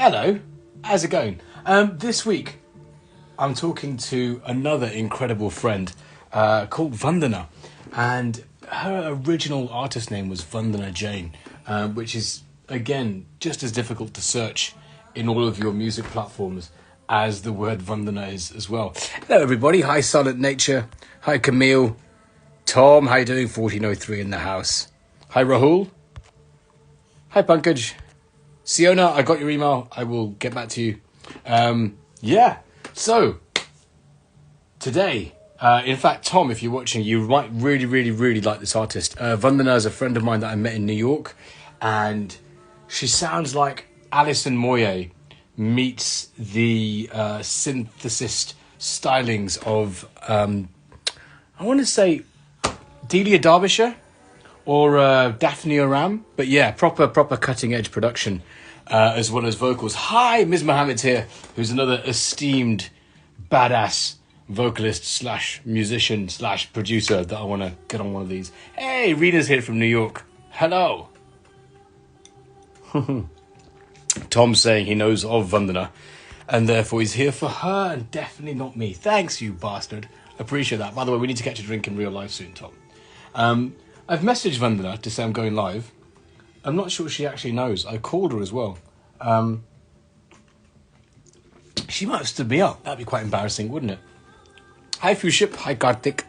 Hello, how's it going? This week, I'm talking to another incredible friend called Vandana, and her original artist name was Vandana Jain, which is, again, just as difficult to search in all of your music platforms as the word Vandana is as well. Hello, everybody. Hi, Silent Nature. Hi, Camille. Tom, how you doing? 1403 in the house. Hi, Rahul. Hi, Pankaj. Siona, I got your email. I will get back to you. So today, in fact, Tom, if you're watching, you might really like this artist. Vandana is a friend of mine that I met in New York, and she sounds like Alison Moyet meets the synthesist stylings of, I want to say, Delia Derbyshire or Daphne Oram, but yeah, proper cutting edge production, as well as vocals. Hi, Ms. Mohammed's here, who's another esteemed badass vocalist slash musician slash producer that I want to get on one of these. Hey, Rita's here from New York. Hello. Tom's saying he knows of Vandana, and therefore he's here for her and definitely not me. Thanks, you bastard. Appreciate that. By the way, we need to catch a drink in real life soon, Tom. I've messaged Vandana to say I'm going live. I'm not sure she actually knows. I called her as well. She might have stood me up. That'd be quite embarrassing, wouldn't it? Hi, Fuship. Hi, Karthik.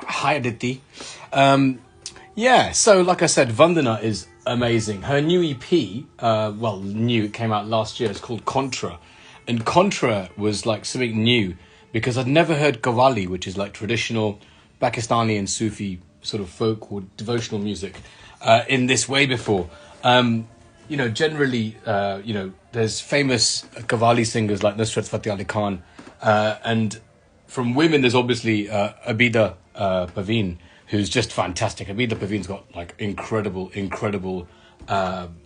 Hi, Aditi. So like I said, Vandana is amazing. Her new EP, it came out last year. It's called Contra. And Contra was like something new because I'd never heard Qawwali, which is like traditional Pakistani and Sufi sort of folk or devotional music in this way before. Generally, there's famous Qawwali singers like Nusrat Fateh Ali Khan, and from women there's obviously Abida Paveen, who's just fantastic. Abida Paveen's got like incredible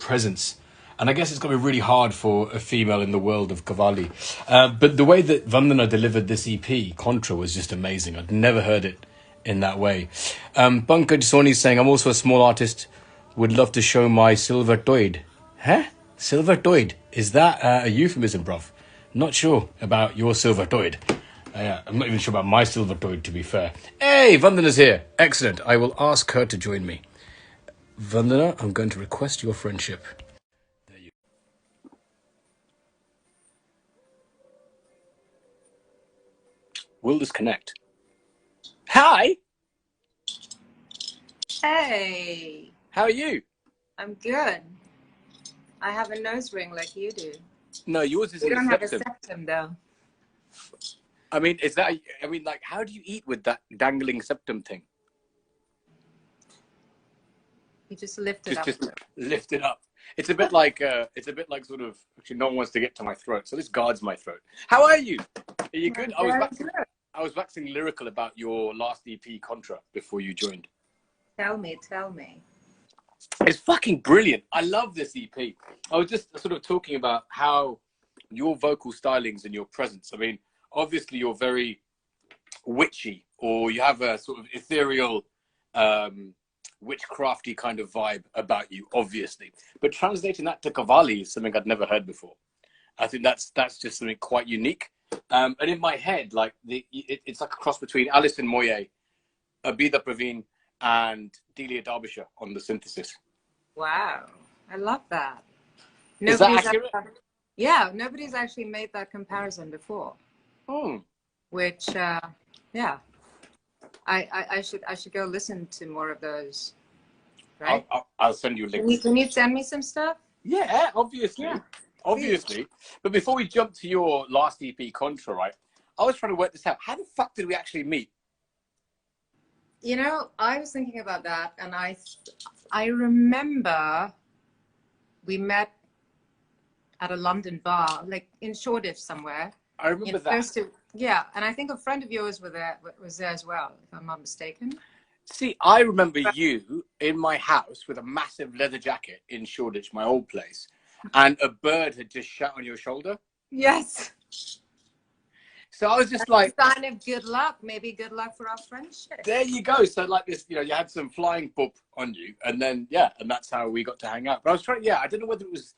presence. And I guess it's going to be really hard for a female in the world of Qawwali. But the way that Vandana delivered this EP, Contra, was just amazing. I'd never heard it in that way. Pankaj Soni saying, I'm also a small artist. Would love to show my silver toid. Huh? Silver toid? Is that a euphemism, bruv? Not sure about your silver toid. I'm not even sure about my silver toid, to be fair. Hey, Vandana's here. Excellent. I will ask her to join me. Vandana, I'm going to request your friendship. There you go. Will this connect? Hi. Hey. How are you? I'm good. I have a nose ring like you do. No, yours is You in don't the have a septum. septum though. How do you eat with that dangling septum thing? You just lift it up. Just lift it up. It's a bit like sort of, actually no one wants to get to my throat, so this guards my throat. How are you? Are you good? I was waxing lyrical about your last EP, Contra, before you joined. Tell me. It's fucking brilliant. I love this EP. I was just sort of talking about how your vocal stylings and your presence, I mean, obviously you're very witchy, or you have a sort of ethereal, witchcrafty kind of vibe about you, obviously. But translating that to Qawwali is something I'd never heard before. I think that's just something quite unique. And in my head, like it's like a cross between Alison Moyet, Abida Praveen, and Delia Derbyshire on the synthesis. Wow. I love that. Is that accurate? Nobody's actually made that comparison before. Hmm. Which I should go listen to more of those. Right? I'll send you a link. Can you send me some stuff? Yeah, obviously. Yeah. Obviously. But before we jump to your last EP, Contra, right? I was trying to work this out. How the fuck did we actually meet? You know, I was thinking about that, and I remember we met at a London bar, like in Shoreditch somewhere. I remember that. And I think a friend of yours was there as well, if I'm not mistaken. See, I remember you in my house with a massive leather jacket in Shoreditch, my old place, and a bird had just shot on your shoulder. Yes. So I was just like, sign of good luck, maybe good luck for our friendship. There you go. So like this, you had some flying poop on you, and then and that's how we got to hang out. But I was trying, I don't know whether it was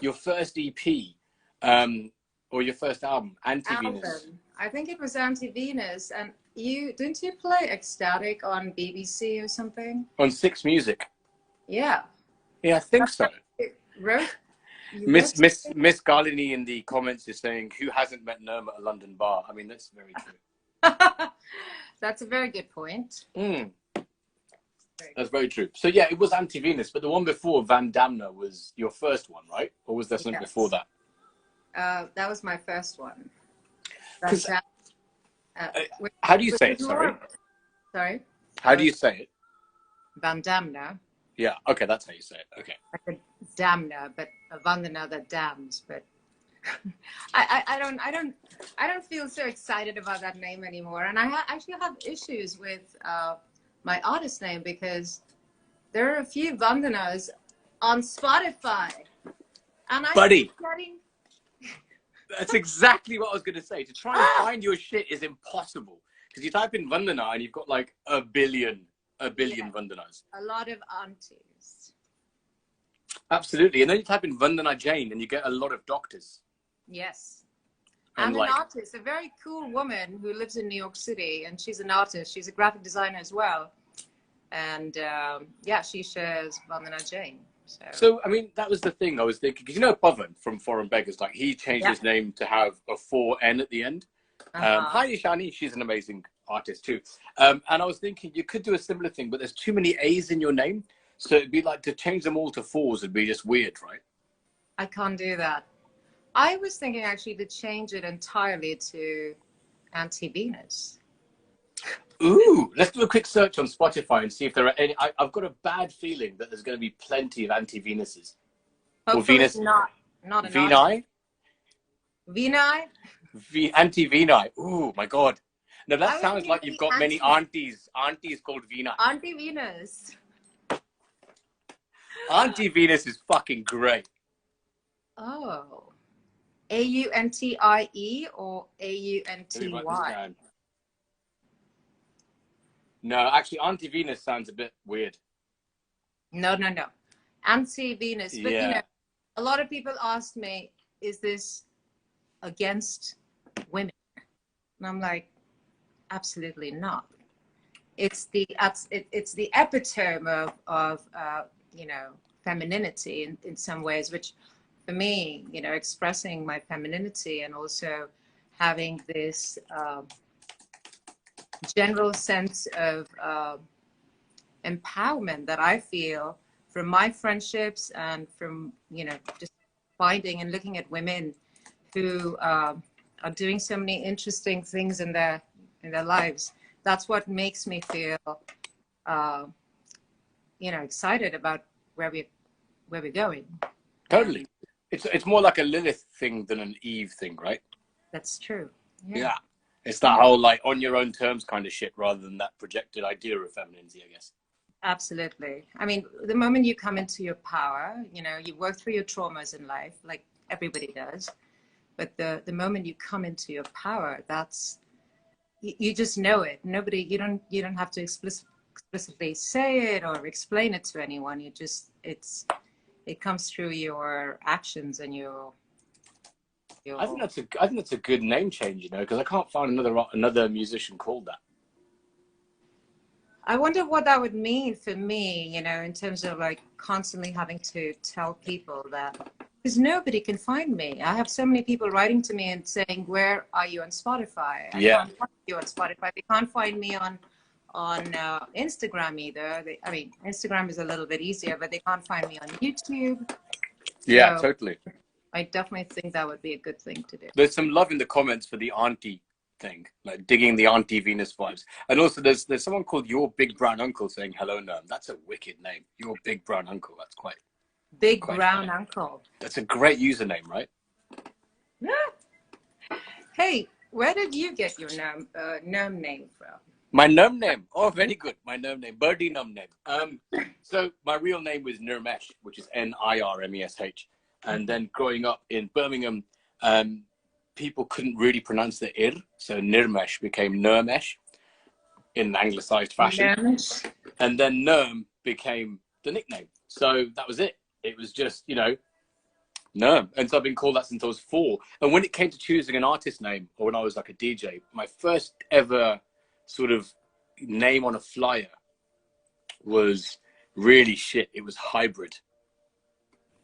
your first EP, or your first album, Anti-Venus. I think it was Anti-Venus, and didn't you play Ecstatic on BBC or something? On Six Music. Yeah. Yeah, I think so. Miss Galini in the comments is saying, who hasn't met Nerm at a London bar? I mean, that's very true. That's a very good point. That's very true. So yeah, it was Anti-Venus, but the one before, Vandana, was your first one, right? Or was there something before that? That was my first one. How do you say it? Sorry. Sorry. How do you say it? Vandana. Yeah. Okay, that's how you say it. Okay. Like a damner, but a Vandana that damns. But I don't feel so excited about that name anymore. And I actually have issues with my artist name because there are a few Vandanas on Spotify, and that's exactly what I was going to say. To try and find your shit is impossible because you type in Vandana and you've got like a billion Vandanas. A lot of aunties. Absolutely. And then you type in Vandana Jane and you get a lot of doctors. Yes. And an artist, a very cool woman who lives in New York City, and she's an artist. She's a graphic designer as well. And yeah, she shares Vandana Jane. So, I mean, that was the thing I was thinking, because you know Pavan from Foreign Beggars, like he changed his name to have a 4N at the end. Hi, Ishani, she's an amazing artist too. And I was thinking you could do a similar thing, but there's too many A's in your name. So it'd be like to change them all to 4s would be just weird, right? I can't do that. I was thinking actually to change it entirely to Anti-Venus. Ooh, let's do a quick search on Spotify and see if there are any. I've got a bad feeling that there's going to be plenty of Anti-Venuses. Hopefully Venus, not an Veni? Veni? Anti-Veni. Ooh, my God. No, that sounds like you've got many aunties. Aunties called Veni. Anti-Venus. Anti-Venus is fucking great. Oh. A-U-N-T-I-E or A-U-N-T-Y? No, actually, Anti-Venus sounds a bit weird. No. Anti-Venus. But, you know, a lot of people asked me, is this against women? And I'm like, absolutely not. It's the epitome of you know, femininity in some ways, which for me, you know, expressing my femininity and also having this general sense of empowerment that I feel from my friendships and from, you know, just finding and looking at women who are doing so many interesting things in their lives. That's what makes me feel, you know, excited about where we're going. Totally. It's more like a Lilith thing than an Eve thing, right? That's true. Yeah. It's that whole like on your own terms kind of shit rather than that projected idea of femininity, I guess. Absolutely. I mean, the moment you come into your power, you know, you work through your traumas in life, like everybody does. But the moment you come into your power, that's, you just know it. You don't have to explicitly say it or explain it to anyone. You just, it comes through your actions and your I think that's a good name change, you know, because I can't find another musician called that. I wonder what that would mean for me, you know, in terms of like constantly having to tell people that, because nobody can find me. I have so many people writing to me and saying, "Where are you on Spotify?" I can't find you on Spotify. They can't find me on Instagram either. I mean, Instagram is a little bit easier, but they can't find me on YouTube. Yeah, so, totally. I definitely think that would be a good thing to do. There's some love in the comments for the auntie thing, like digging the Anti-Venus vibes. And also there's someone called Your Big Brown Uncle saying hello, Nerm. That's a wicked name. Your Big Brown Uncle. That's quite Brown funny. Uncle. That's a great username, right? Yeah. Hey, where did you get your Nerm name from? My Nerm name? Oh, very good. My Nerm name. Birdie Nerm name. So my real name was Nirmesh, which is Nirmesh. And then growing up in Birmingham, people couldn't really pronounce the ir, so Nirmesh became Nermesh in an anglicized fashion. Nermesh. And then Nerm became the nickname. So that was it. It was just, you know, No, and so I've been called that since I was 4. And when it came to choosing an artist name, or when I was like a DJ, my first ever sort of name on a flyer was really shit. It was Hybrid.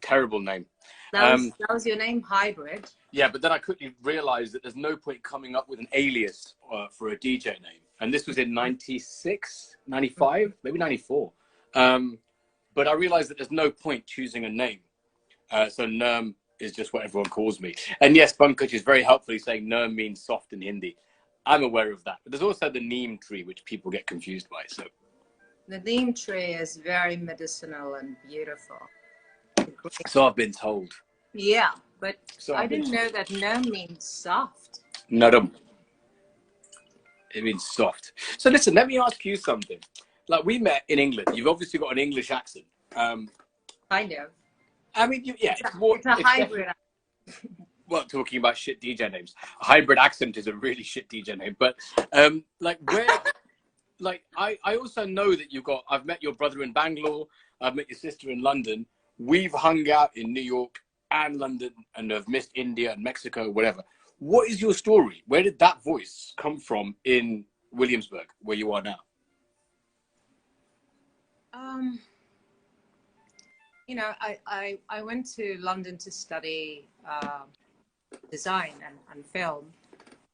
Terrible name. That was your name, Hybrid. Yeah, but then I quickly realized that there's no point coming up with an alias for a DJ name. And this was in 96, 95, maybe 94. But I realized that there's no point choosing a name. So Nerm is just what everyone calls me. And yes, Pankaj is very helpfully saying Nerm means soft in Hindi. I'm aware of that. But there's also the neem tree, which people get confused by. So the neem tree is very medicinal and beautiful. So I've been told. Yeah, but so I didn't know that Nerm means soft. Naram. It means soft. So listen, let me ask you something. Like, we met in England. You've obviously got an English accent. Kind of. I mean, yeah. It's a hybrid. Well, talking about shit DJ names. A hybrid accent is a really shit DJ name. But, like, where... like, I also know that I've met your brother in Bangalore. I've met your sister in London. We've hung out in New York and London and have missed India and Mexico, whatever. What is your story? Where did that voice come from in Williamsburg, where you are now? You know, I went to London to study design and film.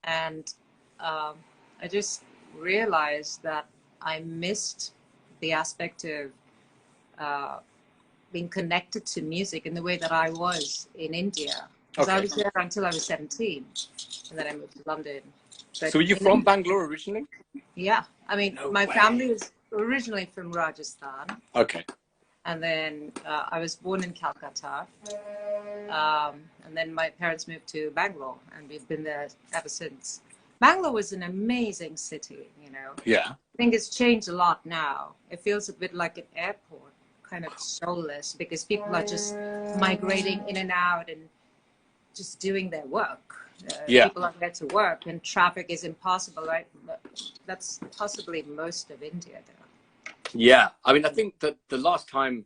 And I just realized that I missed the aspect of being connected to music in the way that I was in India. Because I was there until I was 17, and then I moved to London. But so were you from Bangalore originally? Yeah. I mean, my family was originally from Rajasthan. Okay. And then I was born in Calcutta. And then my parents moved to Bangalore, and we've been there ever since. Bangalore was an amazing city, you know. Yeah. I think it's changed a lot now. It feels a bit like an airport, kind of soulless, because people are just migrating in and out and just doing their work. People are there to work, and traffic is impossible, right? That's possibly most of India there. Yeah, I mean, I think that the last time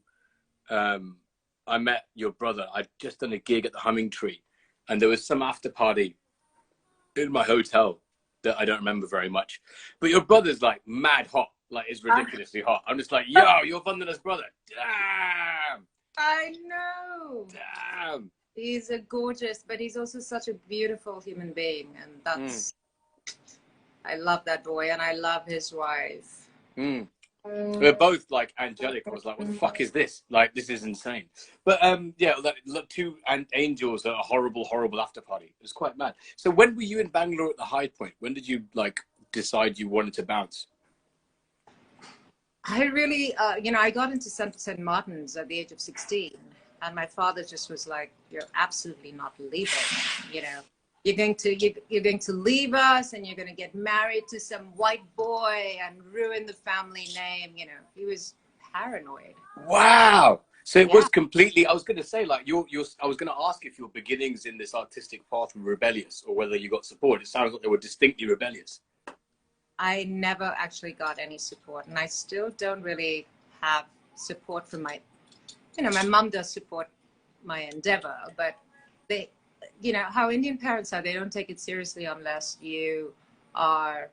I met your brother, I'd just done a gig at the Humming Tree, and there was some after party in my hotel that I don't remember very much. But your brother's like mad hot, like it's ridiculously hot. I'm just like, yo, you're Vandana's brother. Damn. I know. Damn. He's a gorgeous, but he's also such a beautiful human being. And that's, I love that boy, and I love his wife. We're both like angelic. I was like, what the fuck is this? Like, this is insane. But yeah, like, two angels at a horrible, horrible after party. It was quite mad. So when were you in Bangalore at the high point? When did you like decide you wanted to bounce? I really, you know, I got into St. Martin's at the age of 16. And my father just was like, you're absolutely not leaving, you know. You're going to leave us, and you're going to get married to some white boy and ruin the family name. You know, he was paranoid. Wow. So it was completely, I was going to say, like, I was going to ask if your beginnings in this artistic path were rebellious or whether you got support. It sounds like they were distinctly rebellious. I never actually got any support, and I still don't really have support from my, you know, my mom does support my endeavor, but they, you know, how Indian parents are, they don't take it seriously unless you are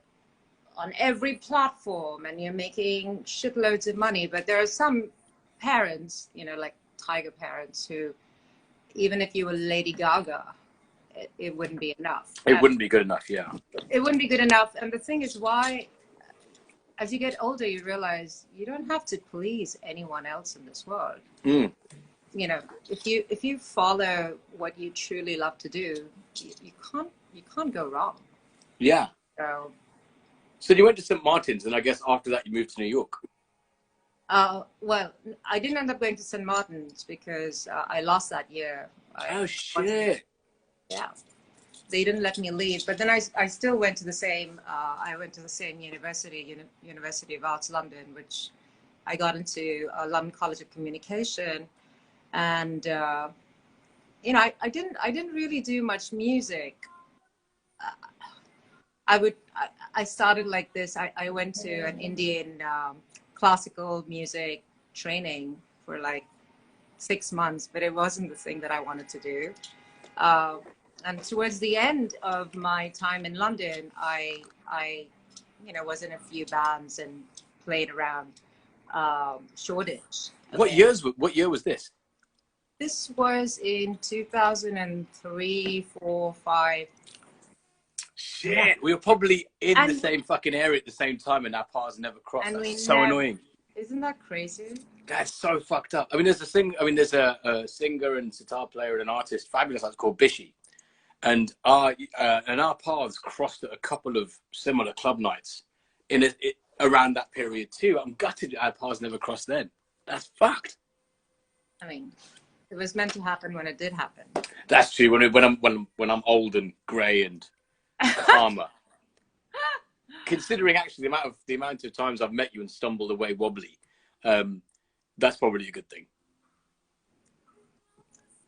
on every platform and you're making shitloads of money. But there are some parents, you know, like tiger parents, who, even if you were Lady Gaga, it wouldn't be enough. It wouldn't be good enough, yeah. It wouldn't be good enough. And the thing is, why, as you get older, you realize you don't have to please anyone else in this world. You know, if you follow what you truly love to do, you can't go wrong. Yeah. So you went to St. Martin's, and I guess after that you moved to New York. Well, I didn't end up going to St. Martin's because I lost that year. Oh shit. Yeah. They didn't let me leave, but then I still went to the same. I went to the same university, University of Arts London, which I got into London College of Communication. And you know, I didn't really do much music. I started like this. I went to an Indian classical music training for like 6 months, but it wasn't the thing that I wanted to do. And towards the end of my time in London, I was in a few bands and played around Shoreditch. What year was this? This was in 2003, 4, 5. Shit, Yeah. we were probably in the same fucking area at the same time, and our paths never crossed. And That's so annoying. Isn't that crazy? That's so fucked up. I mean, there's a singer and sitar player and an artist, fabulous, that's called Bishi, and our paths crossed at a couple of similar club nights around that period too. I'm gutted our paths never crossed then. That's fucked. I mean, it was meant to happen when it did happen. That's true. When I'm old and grey and calmer. Considering actually the amount of times I've met you and stumbled away wobbly, that's probably a good thing.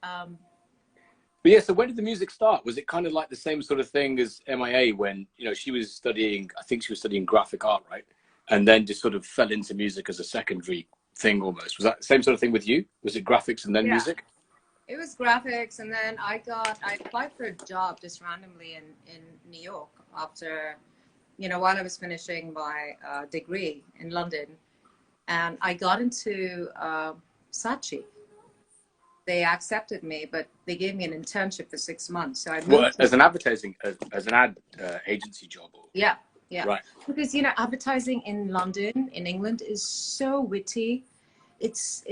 But yeah, so when did the music start? Was it kind of like the same sort of thing as MIA when, she was studying, I think she was studying graphic art, right? And then just sort of fell into music as a secondary thing almost. Was that the same sort of thing with you? Was it graphics and then music? It was graphics, and then I applied for a job just randomly in New York after, while I was finishing my degree in London, and I got into Saatchi. They accepted me, but they gave me an internship for 6 months. So I moved as an advertising, as an ad agency job. Yeah. Right. Because advertising in London, in England, is so witty. It's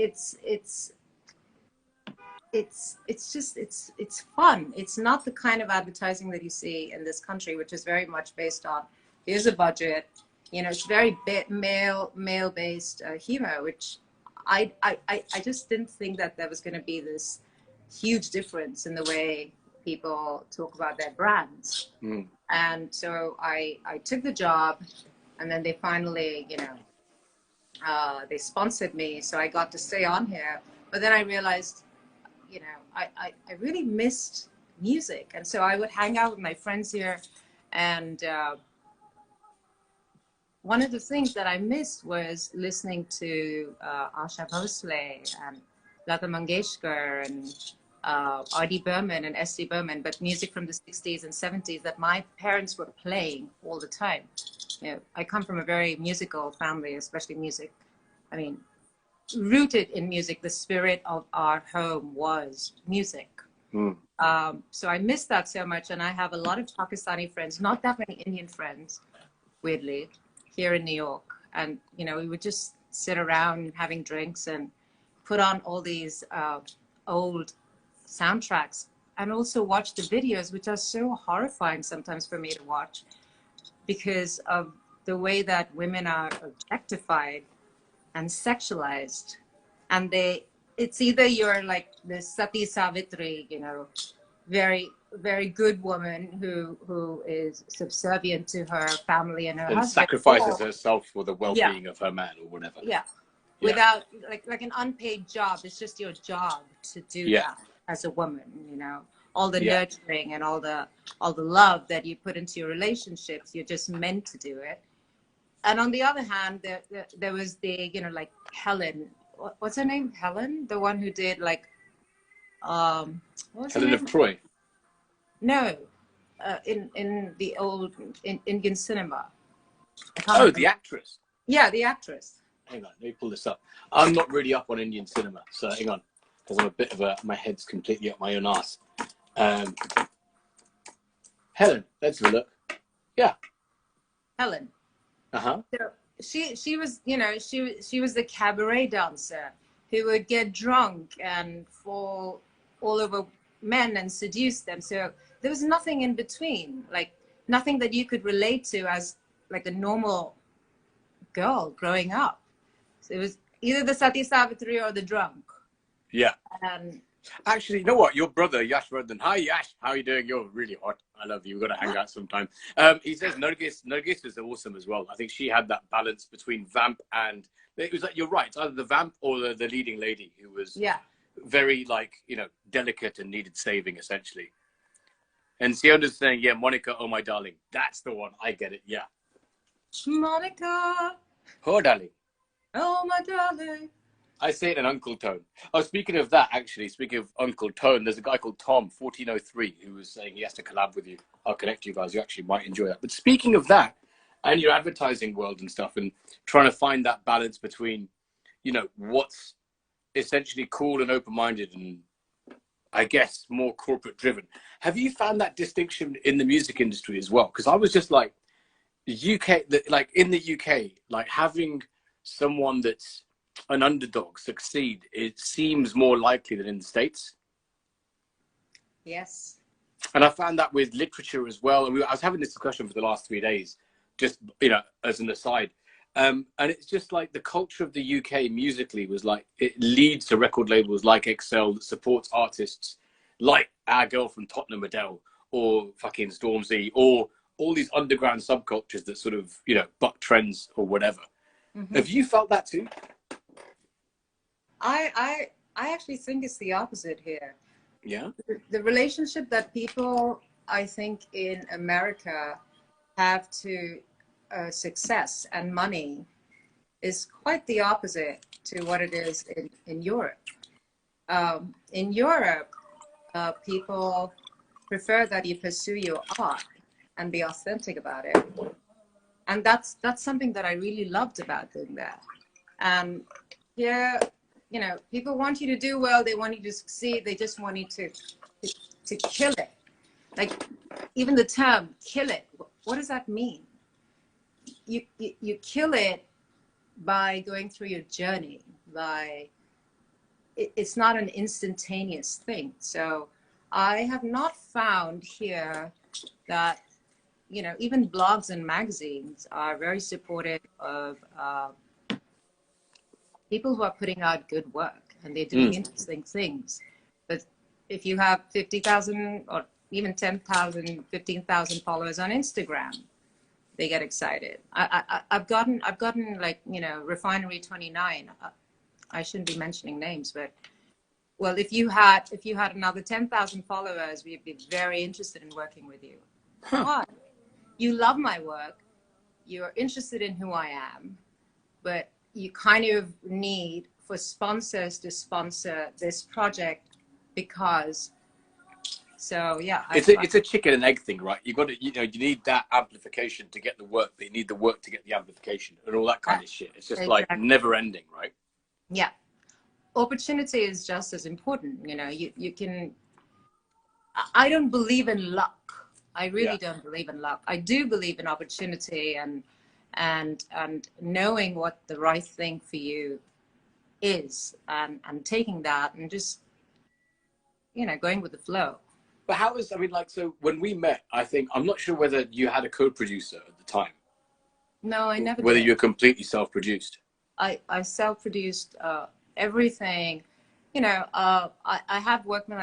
fun. It's not the kind of advertising that you see in this country, which is very much based on here's a budget. It's very male based humor, which I just didn't think that there was going to be this huge difference in the way people talk about their brands. And so I took the job, and then they finally, they sponsored me, so I got to stay on here. But then I realized, I really missed music, and so I would hang out with my friends here, and one of the things that I missed was listening to Asha Bhosle and Lata Mangeshkar and R.D. Burman and S.D. Burman, but music from the 60s and 70s that my parents were playing all the time. I come from a very musical family, especially music. I mean, rooted in music. The spirit of our home was music. So I miss that so much, and I have a lot of Pakistani friends, not that many Indian friends, weirdly, here in New York. And, we would just sit around having drinks and put on all these old soundtracks and also watch the videos, which are so horrifying sometimes for me to watch because of the way that women are objectified and sexualized. And it's either you're like the Sati Savitri, very, very good woman who is subservient to her family and her husband. Sacrifices herself for the well-being of her man or whatever. Without like an unpaid job. It's just your job to do that as a woman, all the nurturing and all the love that you put into your relationships, you're just meant to do it. And on the other hand, there was the, like Helen, what's her name? Helen? The one who did like, what was Helen of Troy? No, in the old Indian cinema. Oh, the actress? Yeah, the actress. Hang on, let me pull this up. I'm not really up on Indian cinema, so hang on. Because I'm a bit of my head's completely up my own ass. Helen, let's have a look. Yeah. Helen. Uh-huh. So she was, she was the cabaret dancer who would get drunk and fall all over men and seduce them. So there was nothing in between, like nothing that you could relate to as like a normal girl growing up. So it was either the Sati Savitri or the drunk. Yeah. And actually, you know what? Your brother, Yash Vardhan. Hi, Yash. How are you doing? You're really hot. I love you. We've got to hang out sometime. He says Nargis is awesome as well. I think she had that balance between vamp and... It was like, you're right. It's either the vamp or the leading lady who was very, like, delicate and needed saving, essentially. And Siona's saying, yeah, Monica, oh, my darling. That's the one. I get it. Yeah. Monica. Oh, darling. Oh, my darling. I say it in Uncle Tone. Oh, speaking of that, actually, speaking of Uncle Tone, there's a guy called Tom, 1403, who was saying he has to collab with you. I'll connect you guys. You actually might enjoy that. But speaking of that, and your advertising world and stuff, and trying to find that balance between, you know, what's essentially cool and open-minded and, I guess, more corporate driven. Have you found that distinction in the music industry as well? Because I was just like, UK, like in the UK, like having someone that's an underdog succeed, it seems more likely than in the States. Yes. And I found that with literature as well. And I was having this discussion for the last 3 days, just, you know, as an aside. And it's just like the culture of the UK musically was like, it leads to record labels like Excel that supports artists like our girl from Tottenham, Adele, or fucking Stormzy, or all these underground subcultures that sort of, you know, buck trends or whatever. Mm-hmm. Have you felt that too? I actually think it's the opposite here. Yeah. The relationship that people, I think, in America have to success and money is quite the opposite to what it is in Europe. In Europe, people prefer that you pursue your art and be authentic about it. And that's something that I really loved about doing that. And here, you know, people want you to do well. They want you to succeed. They just want you to kill it. Like even the term "kill it." What does that mean? You kill it by going through your journey. It's not an instantaneous thing. So I have not found here that, you know, even blogs and magazines are very supportive of people who are putting out good work and they're doing interesting things. But if you have 50,000 or even 10,000, 15,000 followers on Instagram, they get excited. I've gotten like, you know, Refinery 29. I shouldn't be mentioning names, but well, if you had another 10,000 followers, we'd be very interested in working with you. Why? You love my work. You're interested in who I am, but you kind of need for sponsors to sponsor this project because. So yeah, it's a chicken and egg thing, right? You got to, you know, you need that amplification to get the work, but you need the work to get the amplification and all that kind of shit. It's just like never ending, right? Yeah, opportunity is just as important. You know, you can. I don't believe in luck. I really don't believe in luck. I do believe in opportunity and knowing what the right thing for you is and taking that and just, you know, going with the flow. But how is, I mean, like, so when we met, I think, I'm not sure whether you had a co-producer at the time. No, I never Whether did. you're completely self-produced. I self-produced everything. You know, I have worked with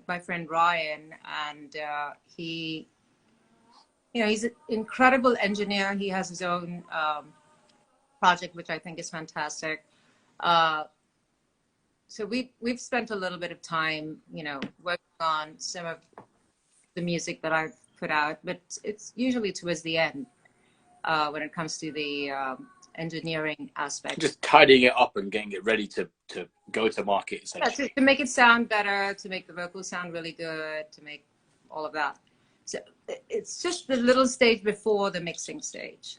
my friend Ryan, and he, you know, he's an incredible engineer. He has his own project, which I think is fantastic. So we've spent a little bit of time, you know, working on some of the music that I've put out, but it's usually towards the end when it comes to the engineering aspect. Just tidying it up and getting it ready to go to market, essentially. Yeah, to make it sound better, to make the vocals sound really good, to make all of that. So it's just the little stage before the mixing stage.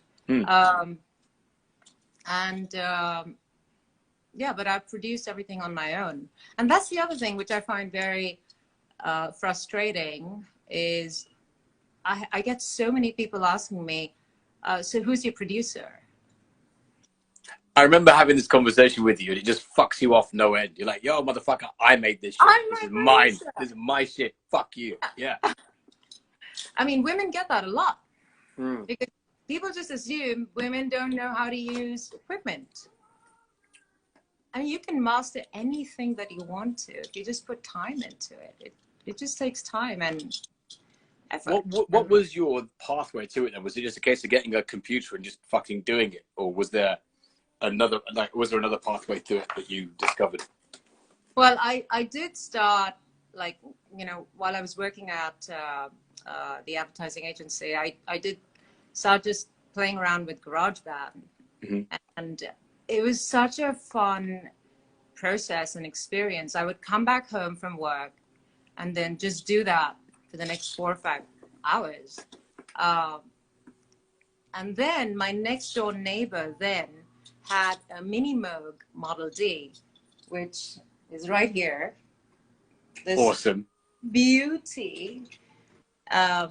Yeah, but I've produced everything on my own. And that's the other thing which I find very frustrating is I get so many people asking me, so who's your producer? I remember having this conversation with you and it just fucks you off no end. You're like, yo, motherfucker, I made this shit. This is mine. This is my shit. Fuck you. Yeah. I mean, women get that a lot. Because people just assume women don't know how to use equipment. I mean, you can master anything that you want to if you just put time into it. It just takes time and effort. What was your pathway to it then? Was it just a case of getting a computer and just fucking doing it? Or was there another pathway to it that you discovered? Well, I did start, like, you know, while I was working at the advertising agency, I did start just playing around with GarageBand. And it was such a fun process and experience. I would come back home from work and then just do that for the next 4 or 5 hours. And then my next door neighbor then had a Mini Moog Model D, which is right here. This awesome beauty. They're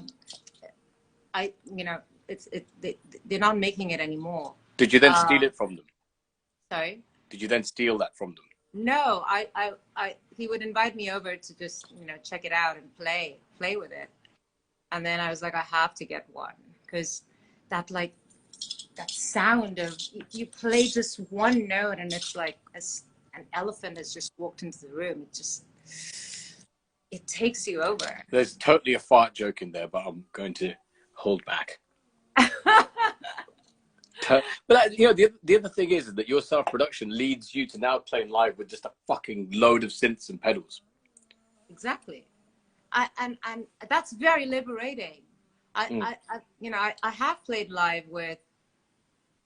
not making it anymore. Did you then steal it from them? Sorry? Did you then steal that from them? No, he would invite me over to just, check it out and play with it. And then I was like, I have to get one, because that sound of you play just one note and it's like an elephant has just walked into the room. It takes you over. There's totally a fart joke in there, but I'm going to hold back. But the other thing is that your self-production leads you to now playing live with just a fucking load of synths and pedals. Exactly. And that's very liberating. I have played live with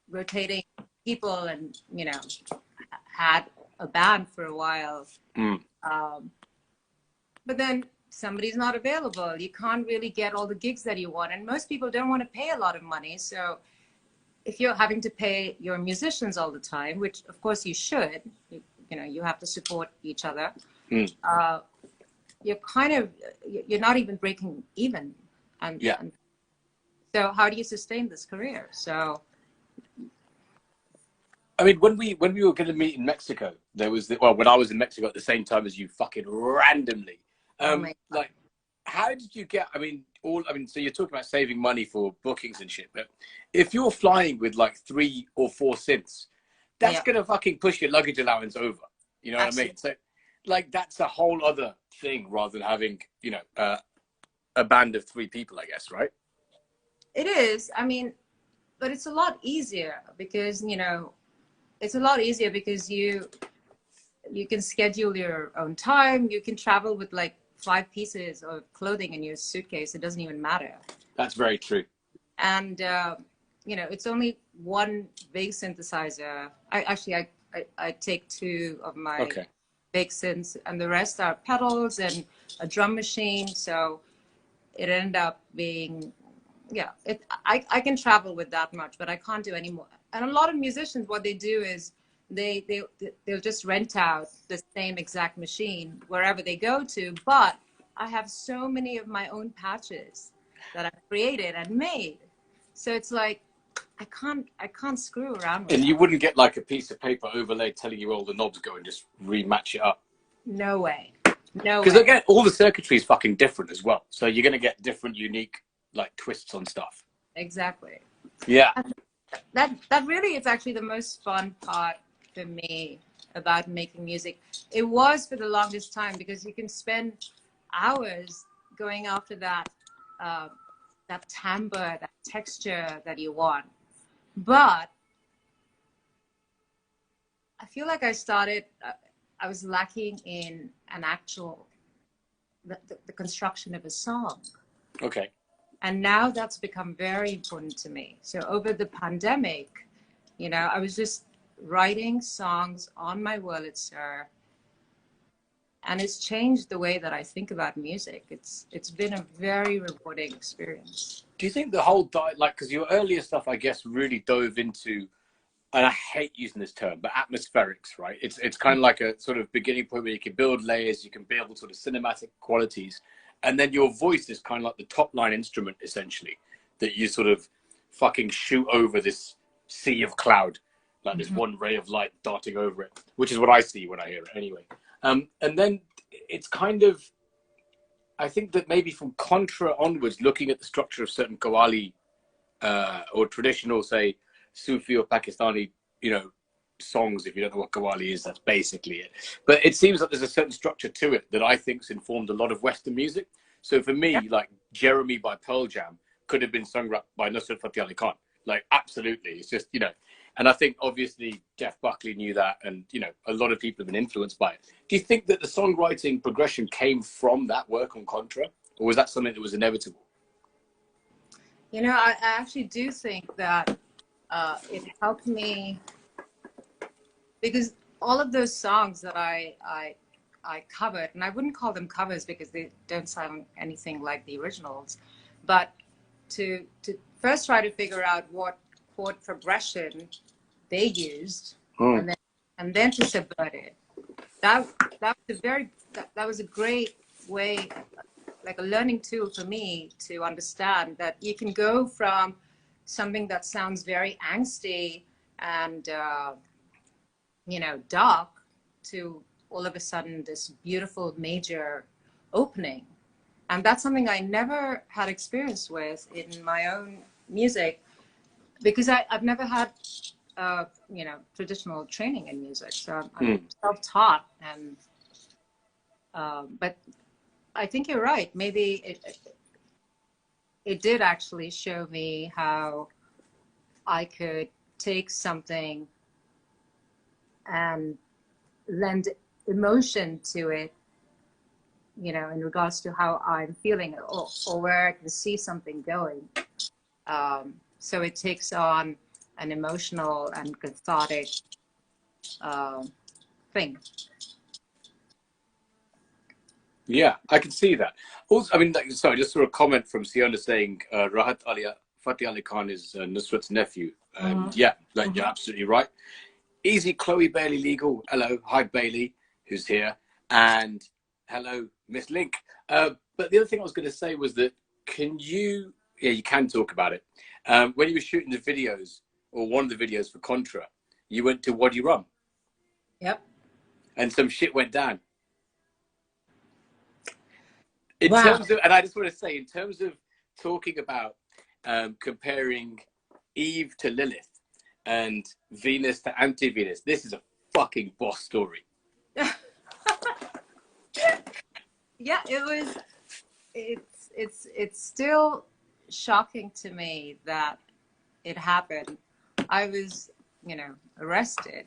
rotating people and, had a band for a while. But then somebody's not available. You can't really get all the gigs that you want. And most people don't want to pay a lot of money. So if you're having to pay your musicians all the time, which of course you should, you have to support each other. You're not even breaking even. And so how do you sustain this career? So, I mean, when we were going to meet in Mexico, there was when I was in Mexico at the same time as you, fucking randomly. How did you get? So you're talking about saving money for bookings and shit, but if you're flying with like 3 or 4 synths, that's gonna fucking push your luggage allowance over. You know what I mean? So, that's a whole other thing rather than having a band of 3 people, I guess, right? It is. But it's a lot easier because you can schedule your own time. You can travel with like 5 pieces of clothing in your suitcase. It doesn't even matter. That's very true. And it's only one big synthesizer. I take 2 of my big synths, and the rest are pedals and a drum machine. So it ended up being, I can travel with that much, but I can't do any more. And a lot of musicians, what they do is they'll just rent out the same exact machine wherever they go to. But I have so many of my own patches that I've created and made. So it's like, I can't screw around with it. And you wouldn't get like a piece of paper overlay telling you where all the knobs go and just rematch it up? No way. No way. Because again, all the circuitry is fucking different as well. So you're going to get different, unique, twists on stuff. Exactly. Yeah. And that really is actually the most fun part for me about making music. It was for the longest time, because you can spend hours going after that timbre, that texture that you want. But I feel like I was lacking in the construction of a song. Okay. And now that's become very important to me. So over the pandemic, I was just writing songs on my Wurlitzer, and it's changed the way that I think about music. It's been a very rewarding experience. Do you think the whole because your earlier stuff, I guess, really dove into, and I hate using this term, but atmospherics, right? It's kind of like a sort of beginning point where you can build layers, you can build sort of cinematic qualities, and then your voice is kind of like the top line instrument, essentially, that you sort of fucking shoot over this sea of cloud, like this one ray of light darting over it, which is what I see when I hear it anyway. And then it's kind of, I think that maybe from Contra onwards, looking at the structure of certain Qawwali or traditional, say, Sufi or Pakistani, songs, if you don't know what Qawwali is, that's basically it. But it seems like there's a certain structure to it that I think's informed a lot of Western music. So for me, like Jeremy by Pearl Jam could have been sung by Nusrat Fateh Ali Khan. Absolutely. It's just, and I think obviously Jeff Buckley knew that, and, a lot of people have been influenced by it. Do you think that the songwriting progression came from that work on Contra, or was that something that was inevitable? I actually do think that it helped me, because all of those songs that I covered, and I wouldn't call them covers because they don't sound anything like the originals, but to first try to figure out what chord progression they used, and then to subvert it. That was a great way, like a learning tool for me to understand that you can go from something that sounds very angsty and dark to all of a sudden this beautiful major opening. And that's something I never had experience with in my own music, because I've never had traditional training in music, so I'm self-taught. And but I think you're right. Maybe it did actually show me how I could take something and lend emotion to it, in regards to how I'm feeling, or where I can see something going. So it takes on an emotional and cathartic thing. Yeah, I can see that. Also, I mean, sorry, I just saw a comment from Siona saying Rahat Ali Fatih Ali Khan is Nusrat's nephew. Yeah, you're absolutely right. Easy, Chloe Bailey Legal. Hello, hi Bailey, who's here, and hello, Miss Link. But the other thing I was going to say was that you can talk about it. When you were shooting the videos, or one of the videos for Contra, you went to Wadi Rum. Yep. And some shit went down. Wow. Terms of, and I just want to say, in terms of talking about comparing Eve to Lilith and Venus to anti-Venus, this is a fucking boss story. Yeah, it's still shocking to me that it happened. I was, arrested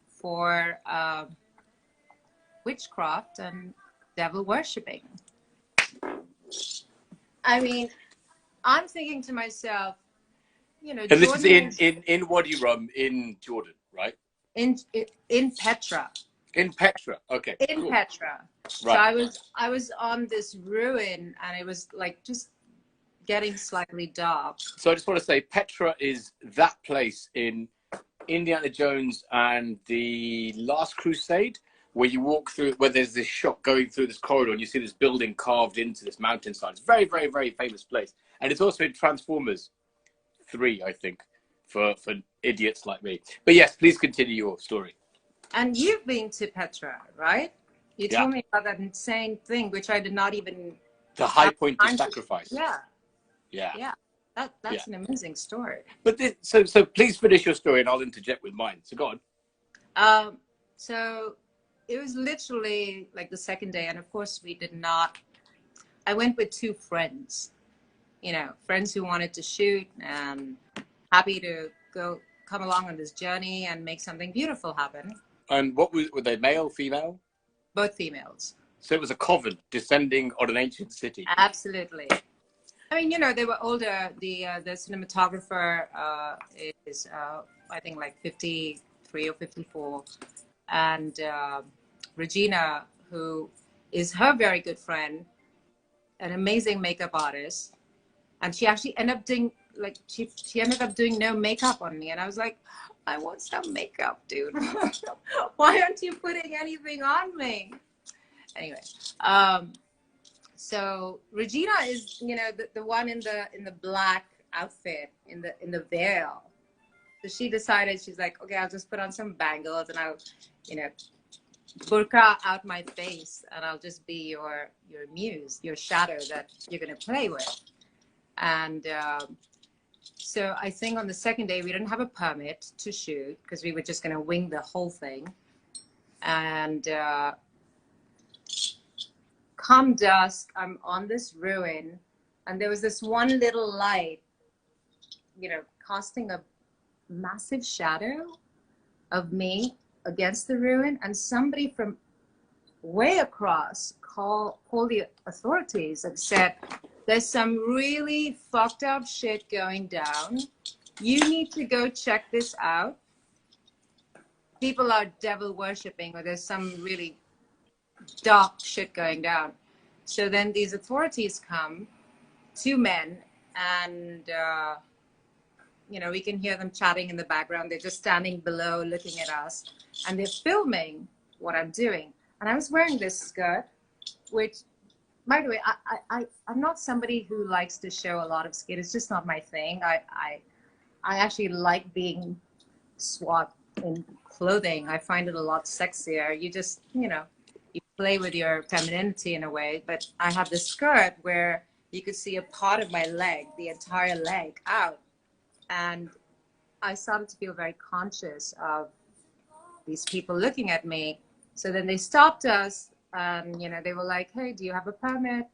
for witchcraft and devil worshipping. I mean, I'm thinking to myself, and this is in Wadi Rum in Jordan, right? In Petra. In Petra, okay. In cool. Petra. Right. So I was on this ruin, and it was like just getting slightly dark. So I just want to say, Petra is that place in Indiana Jones and the Last Crusade, where you walk through, where there's this shot going through this corridor, and you see this building carved into this mountainside. It's a very, very, very famous place, and it's also in Transformers 3, I think, for idiots like me. But yes, please continue your story. And you've been to Petra, right? You told me about that insane thing, which I did not even. The high point of sacrifice. Yeah. That's an amazing story. But so please finish your story, and I'll interject with mine. So go on. So it was literally like the second day, and of course we did not. I went with 2 friends, friends who wanted to shoot and happy to come along on this journey and make something beautiful happen. And were they male, female? Both females. So it was a coven descending on an ancient city. Absolutely. I mean, they were older. The cinematographer is I think like 53 or 54, and Regina, who is her very good friend, an amazing makeup artist, and she actually ended up doing she ended up doing no makeup on me, and I was like, I want some makeup, dude. Why aren't you putting anything on me? Anyway, so Regina is, the one in the black outfit, in the veil. So she decided, she's like, okay, I'll just put on some bangles and I'll, burqa out my face, and I'll just be your muse, your shadow that you're gonna play with. And so I think on the second day we didn't have a permit to shoot because we were just gonna wing the whole thing. And come dusk, I'm on this ruin, and there was this one little light, casting a massive shadow of me against the ruin, and somebody from way across called the authorities and said, there's some really fucked up shit going down. You need to go check this out. people are devil worshipping, or there's some really dark shit going down. So then these authorities come, 2 men, and we can hear them chatting in the background. They're just standing below looking at us, and they're filming what I'm doing. And I was wearing this skirt, which, by the way, I'm not somebody who likes to show a lot of skin. It's just not my thing. I actually like being swathed in clothing. I find it a lot sexier. You just, you play with your femininity in a way. But I have this skirt where you could see a part of my leg, the entire leg out. And I started to feel very conscious of these people looking at me. So then they stopped us, and they were like, "Hey, do you have a permit?"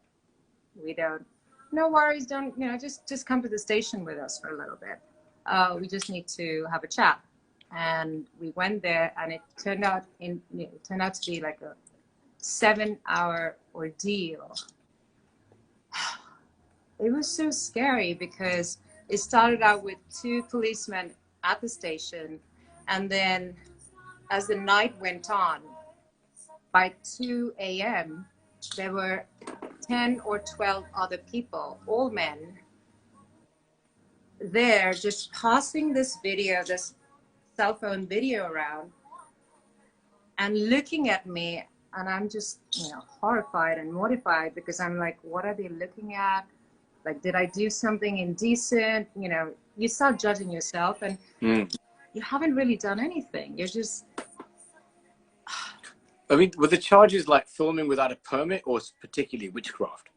"We don't." "No worries, don't, just come to the station with us for a little bit. We just need to have a chat." And we went there, and it turned out to be like a 7-hour ordeal. It was so scary because it started out with 2 policemen at the station, and then as the night went on, by 2 a.m., there were 10 or 12 other people, all men, there just passing this cell phone video around and looking at me. And I'm just, horrified and mortified, because I'm like, what are they looking at? Like, did I do something indecent? You start judging yourself, and you haven't really done anything. You're just... I mean, were the charges like filming without a permit, or particularly witchcraft?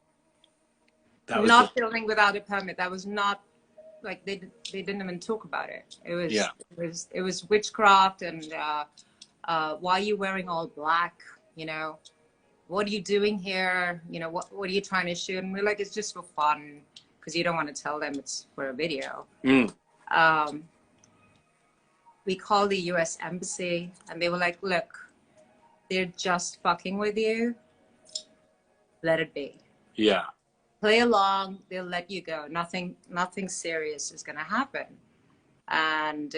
That was not filming without a permit. That was not, like, they didn't even talk about it. It was witchcraft, and why are you wearing all black? What are you doing here? What are you trying to shoot? And we're like, it's just for fun, because you don't want to tell them it's for a video. We called the U.S. Embassy, and they were like, look, they're just fucking with you. Let it be. Yeah. Play along. They'll let you go. Nothing serious is going to happen. And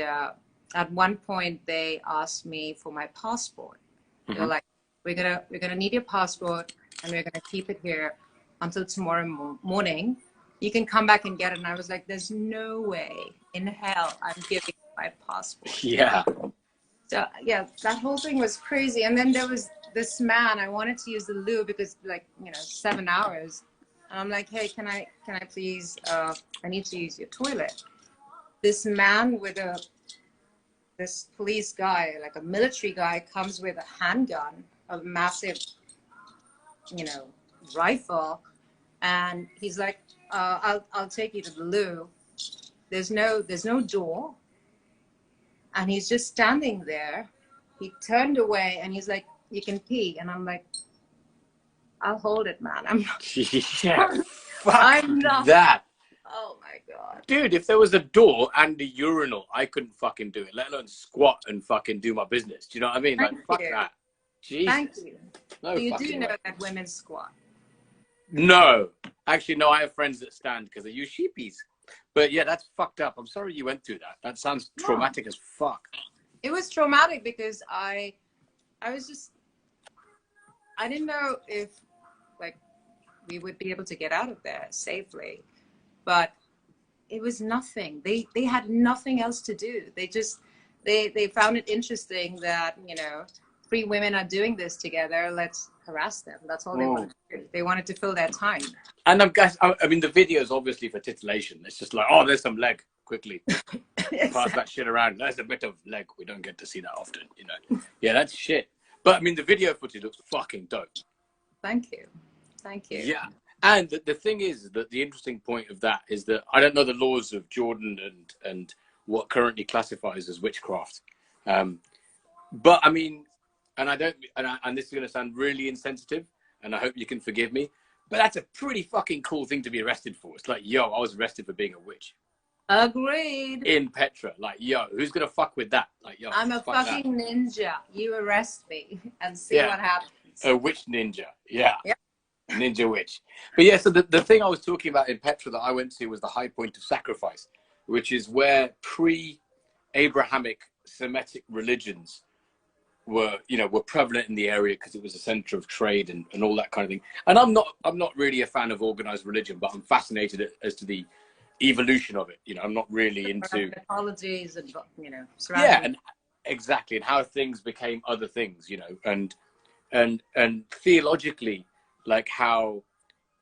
at one point, they asked me for my passport. They were like, we're gonna need your passport, and we're gonna keep it here until tomorrow morning. You can come back and get it. And I was like, there's no way in hell I'm giving my passport. Yeah. So yeah, that whole thing was crazy. And then there was this man. I wanted to use the loo because, 7 hours. And I'm like, hey, can I please? I need to use your toilet. This man with this police guy, like a military guy, comes with a handgun, a massive, rifle, and he's like, I'll take you to the loo. There's no door, and he's just standing there. He turned away, and he's like, you can pee. And I'm like, I'll hold it, man. I'm not. Yeah, I'm not. That. Oh my God. Dude, if there was a door and a urinal, I couldn't fucking do it, let alone squat and fucking do my business. Do you know what I mean? Thank like, fuck you. that. Jesus. Thank you. No, you fucking do know way. that women squat. No. Actually, no, I have friends that stand because they use sheepies. But yeah, that's fucked up. I'm sorry you went through that. That sounds traumatic as fuck. It was traumatic because I didn't know if, we would be able to get out of there safely. But it was nothing. They had nothing else to do. They found it interesting that, 3 women are doing this together. Let's harass them. That's all they wanted to do. They wanted to fill their time. And I mean, the video is obviously for titillation. It's just like, oh, there's some leg. Quickly pass that shit around. There's a bit of leg. We don't get to see that often, Yeah, that's shit. But I mean, the video footage looks fucking dope. Thank you. Thank you. Yeah. And the thing is that the interesting point of that is that I don't know the laws of Jordan and what currently classifies as witchcraft. But I mean, and this is going to sound really insensitive, and I hope you can forgive me, but that's a pretty fucking cool thing to be arrested for. It's like, yo, I was arrested for being a witch. Agreed. In Petra. Like, yo, who's going to fuck with that? Like, yo, I'm a fucking ninja. You arrest me and see what happens. A witch ninja. Yeah. Yep. Ninja witch. But yeah, so the thing I was talking about in Petra that I went to was the high point of sacrifice, which is where pre-Abrahamic Semitic religions were prevalent in the area because it was a center of trade and all that kind of thing. And I'm not really a fan of organized religion, but I'm fascinated as to the evolution of it. I'm not really into mythologies and yeah, and exactly, and how things became other things, and theologically, like how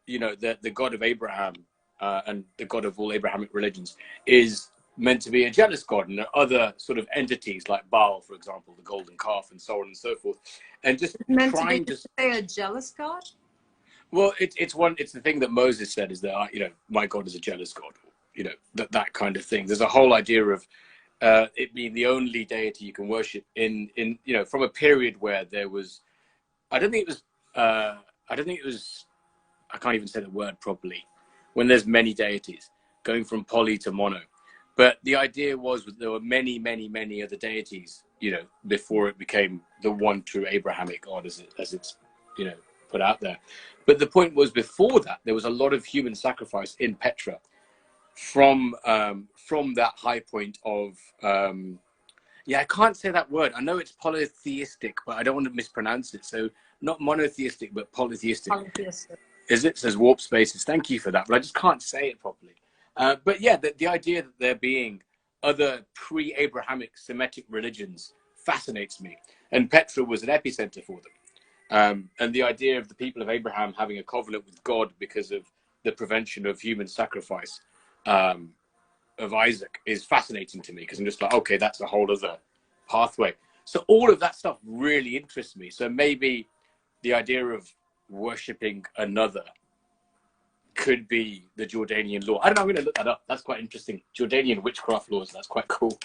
the God of Abraham and the God of all Abrahamic religions is meant to be a jealous God, and other sort of entities like Baal, for example, the golden calf, and so on and so forth, and just meant trying to say a jealous God. Well, it's the thing that Moses said, is that my God is a jealous God, that kind of thing. There's a whole idea of it being the only deity you can worship in from a period where there was, I don't think it was, I can't even say the word properly, when there's many deities, going from poly to mono. But the idea was that there were many, many, many other deities, before it became the one true Abrahamic God as it's, put out there. But the point was, before that, there was a lot of human sacrifice in Petra from that high point of, I can't say that word. I know it's polytheistic, but I don't want to mispronounce it. So not monotheistic, but polytheistic. Polytheistic. Is it? Says warp spaces. Thank you for that. But I just can't say it properly. But yeah, the idea that there being other pre-Abrahamic Semitic religions fascinates me. And Petra was an epicenter for them. And the idea of the people of Abraham having a covenant with God because of the prevention of human sacrifice of Isaac is fascinating to me, because I'm just like, okay, that's a whole other pathway. So all of that stuff really interests me. So maybe the idea of worshipping another could be the Jordanian law. I don't know, I'm going to look that up. That's quite interesting. Jordanian witchcraft laws. That's quite cool.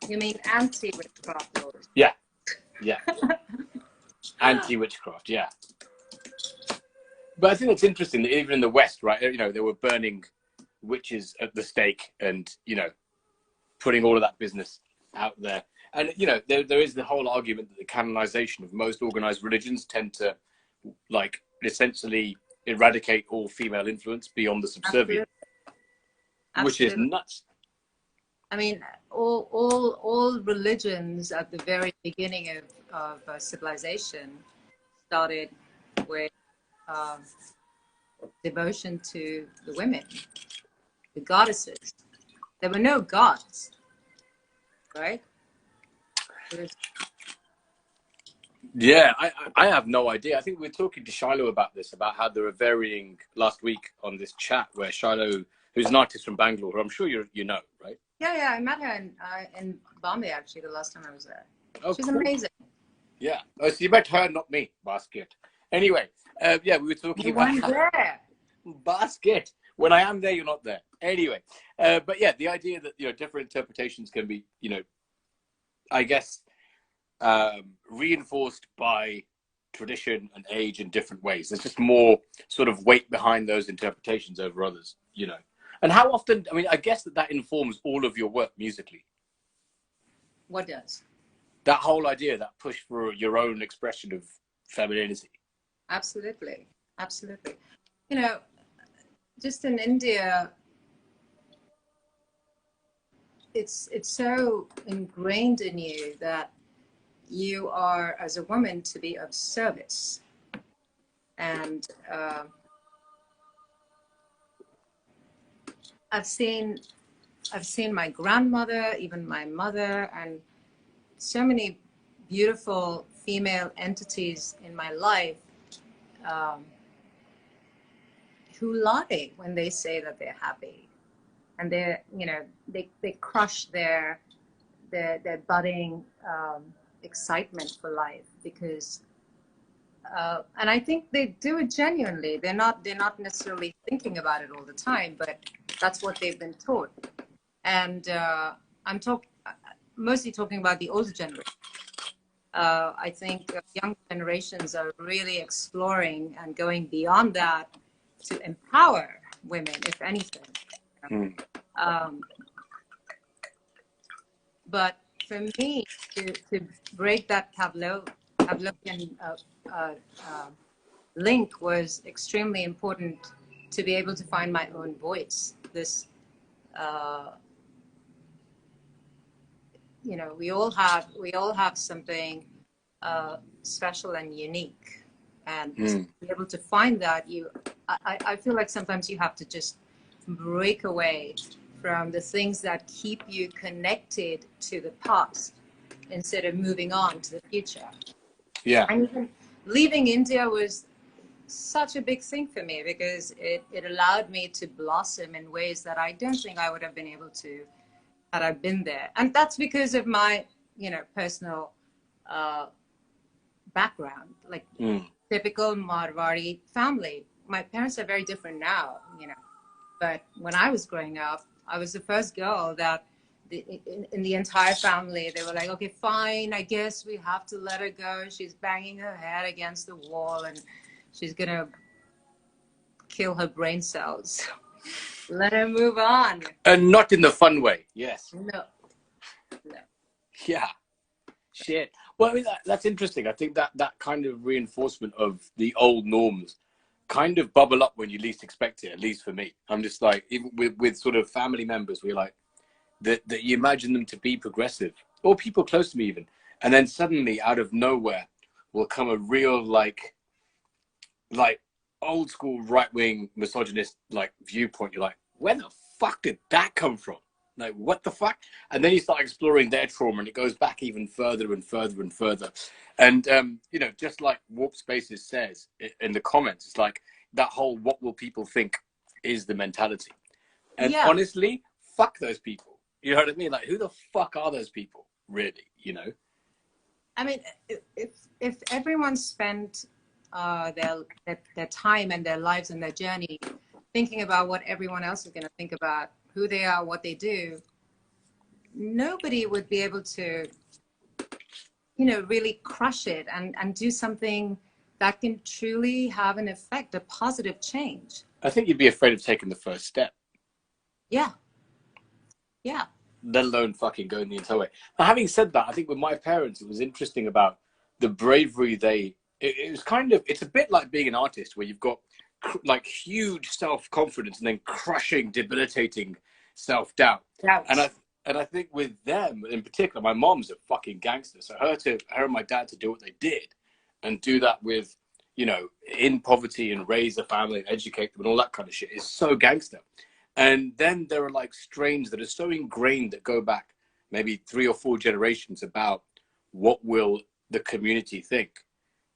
You mean anti-witchcraft laws? Yeah. Yeah. Anti-witchcraft, yeah. But I think it's interesting that even in the West, right, they were burning witches at the stake and, putting all of that business out there. And, there is the whole argument that the canonization of most organized religions tend to, like, essentially eradicate all female influence beyond the subservient. Absolutely. Which is nuts. I mean, all religions at the very beginning of civilization started with devotion to the women, the goddesses. There were no gods, right? Yeah, I have no idea. I think we were talking to Shiloh about this, about how there are varying, last week on this chat, where Shiloh, who's an artist from Bangalore, who I'm sure you know, right? Yeah, I met her in Bombay, actually, the last time I was there. Oh, She's cool. amazing. Yeah. Oh, so you met her, not me. Basket. Anyway, we were talking about there. Basket. When I am there, you're not there. Anyway, but yeah, the idea that different interpretations can be, I guess, reinforced by tradition and age in different ways. There's just more sort of weight behind those interpretations over others, And how often, I mean, I guess that informs all of your work musically. What does? That whole idea, that push for your own expression of femininity. Absolutely. Absolutely. Just in India, it's so ingrained in you that you are, as a woman, to be of service. And I've seen my grandmother, even my mother, and so many beautiful female entities in my life who lie when they say that they're happy, and they crush their budding excitement for life, because and I think they do it genuinely. They're not necessarily thinking about it all the time, but that's what they've been taught. And I'm mostly talking about the older generation. I think young generations are really exploring and going beyond that to empower women, if anything. But for me, to break that Pavlovian link was extremely important, to be able to find my own voice. This you know, we all have something special and unique, and to be able to find that, I feel like sometimes you have to just break away from the things that keep you connected to the past instead of moving on to the future. Yeah. And even leaving India was such a big thing for me, because it allowed me to blossom in ways that I don't think I would have been able to had I been there. And that's because of my, you know, personal background, like typical Marwari family. My parents are very different now, you know, but when I was growing up, I was the first girl that in the entire family, they were like, okay, fine, I guess we have to let her go. She's banging her head against the wall and she's gonna kill her brain cells. Let her move on. And not in the fun way. Yes. No. Yeah. Shit. Well, I mean, that's interesting. I think that kind of reinforcement of the old norms kind of bubble up when you least expect it, at least for me. I'm just like, even with sort of family members, we're like, that you imagine them to be progressive, or people close to me even. And then suddenly, out of nowhere, will come a real, like old school right-wing misogynist, like, viewpoint. You're like, where the fuck did that come from? Like, what the fuck? And then you start exploring their trauma, and it goes back even further and further and further. And, you know, just like Warp Spaces says in the comments, it's like that whole what will people think is the mentality. And honestly, fuck those people. You know what I mean? Like, who the fuck are those people, really, you know? I mean, if everyone spent their time and their lives and their journey thinking about what everyone else is going to think about, who they are, what they do, nobody would be able to, you know, really crush it and do something that can truly have an effect, a positive change. I think you'd be afraid of taking the first step. Yeah. Yeah. Let alone fucking going the entire way. Now, having said that, I think with my parents, it was interesting about the bravery it was kind of, it's a bit like being an artist where you've got like huge self-confidence and then crushing, debilitating self-doubt. And I think with them in particular, my mom's a fucking gangster. So her and my dad to do what they did and do that with, you know, in poverty and raise a family and educate them and all that kind of shit is so gangster. And then there are like strains that are so ingrained that go back maybe 3 or 4 generations about what will the community think.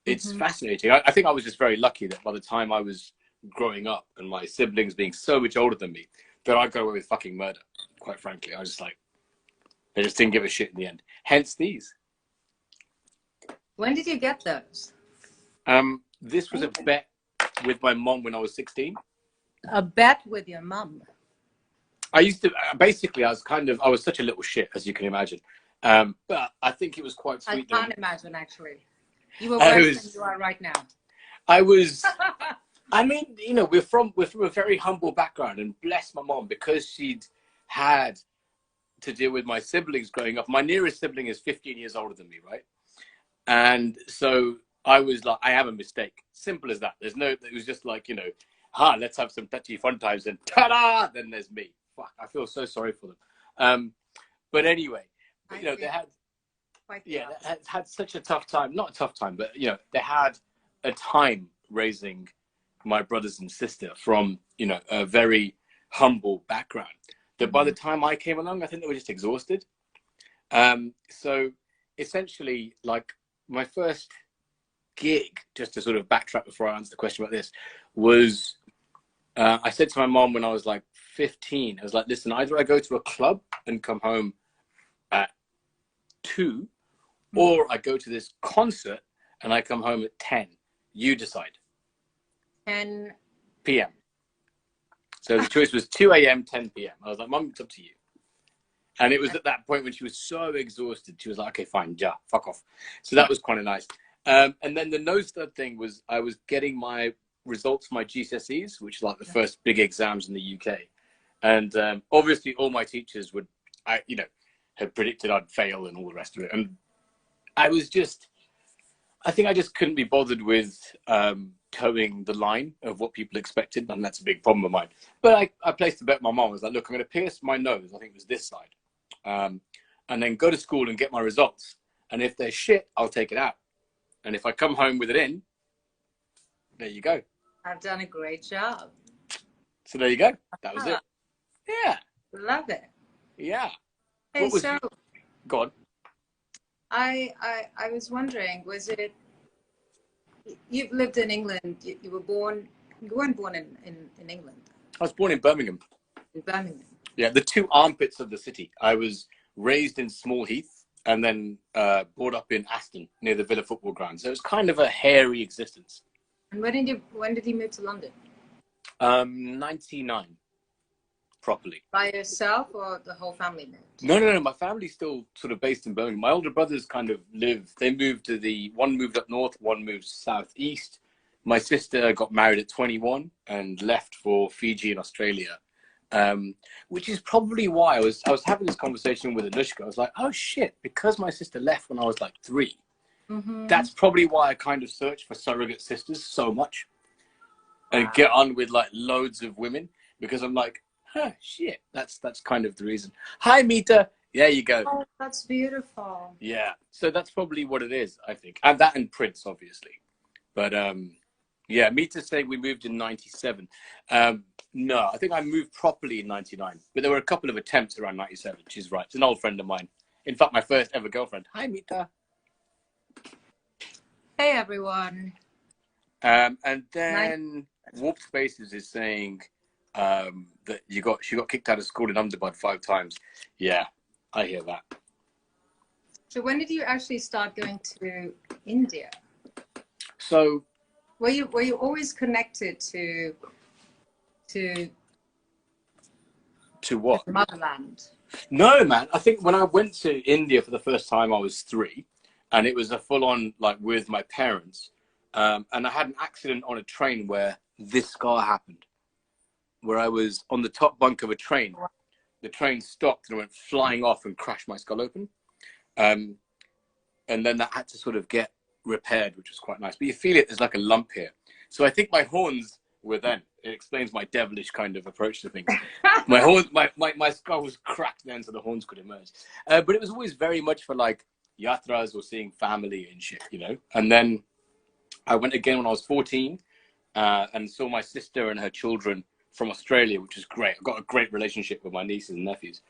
It's fascinating. I think I was just very lucky that by the time I was growing up and my siblings being so much older than me, that I got away with fucking murder, quite frankly. I was just like, they just didn't give a shit in the end. Hence these. When did you get those? This was a bet with my mom when I was 16. A bet with your mum? I used to, basically, I was such a little shit, as you can imagine. But I think it was quite sweet. I can't imagine, actually. You were worse than you are right now. I was, I mean, you know, we're from a very humble background, and bless my mom, because she'd had to deal with my siblings growing up. My nearest sibling is 15 years older than me, right? And so I was like, I have a mistake. Simple as that. It was just like, you know, let's have some touchy fun times, and ta-da, then there's me. Fuck, I feel so sorry for them. But anyway, you know, they had such a tough time. Not a tough time, but, you know, they had a time raising my brothers and sister from, you know, a very humble background, that by the time I came along, I think they were just exhausted. So essentially, like, my first gig, just to sort of backtrack before I answer the question about this, was I said to my mom when I was like 15, I was like, listen, either I go to a club and come home at 2, or I go to this concert and I come home at 10. You decide. 10 p.m. So the choice was 2 a.m., 10 p.m. I was like, Mom, it's up to you. And it was at that point when she was so exhausted, she was like, okay, fine, ja, fuck off. So that was kind of nice. And then the nose stud thing was, I was getting my results for my GCSEs, which is like the first big exams in the UK. And obviously all my teachers would, you know, had predicted I'd fail and all the rest of it. And I think I just couldn't be bothered with towing the line of what people expected. And that's a big problem of mine. But I placed a bet with my mom. I was like, look, I'm going to pierce my nose. I think it was this side. and then go to school and get my results. And if they're shit, I'll take it out. And if I come home with it in, there you go. I've done a great job. So there you go. That was it. Yeah. Love it. Yeah. Hey, so go on. I was wondering, was it, you've lived in England, you weren't born in England. I was born in Birmingham. In Birmingham. Yeah, the two armpits of the city. I was raised in Small Heath and then brought up in Aston near the Villa football ground. So it was kind of a hairy existence. And when did you move to London? 99, properly. By yourself or the whole family moved? No. My family's still sort of based in Birmingham. My older brothers kind of they moved one moved up north, one moved southeast. My sister got married at 21 and left for Fiji and Australia. Which is probably why I was having this conversation with Anushka. I was like, oh shit, because my sister left when I was like 3. Mm-hmm. That's probably why I kind of searched for surrogate sisters so much and get on with like loads of women, because I'm like, huh, shit, that's kind of the reason. Hi, Mita. There you go. Oh, that's beautiful. Yeah. So that's probably what it is, I think. And that and Prince, obviously. But yeah, Mita saying we moved in 97. No, I think I moved properly in 99. But there were a couple of attempts around 97. She's right. It's an old friend of mine. In fact, my first ever girlfriend. Hi, Mita. Hey, everyone. And then Warped Spaces is saying that she got kicked out of school in Ahmedabad 5 times. Yeah, I hear that. So when did you actually start going to India? So were you always connected to what? The motherland? No, man. I think when I went to India for the first time, I was 3, and it was a full-on like with my parents. And I had an accident on a train where this scar happened, where I was on the top bunk of a train. The train stopped and I went flying off and crashed my skull open. And then that had to sort of get repaired, which was quite nice. But you feel it, there's like a lump here. So I think my horns were then. It explains my devilish kind of approach to things. My horns, my skull was cracked then so the horns could emerge. But it was always very much for like yatras or seeing family and shit, you know. And then I went again when I was 14 and saw my sister and her children from Australia, which is great. I've got a great relationship with my nieces and nephews.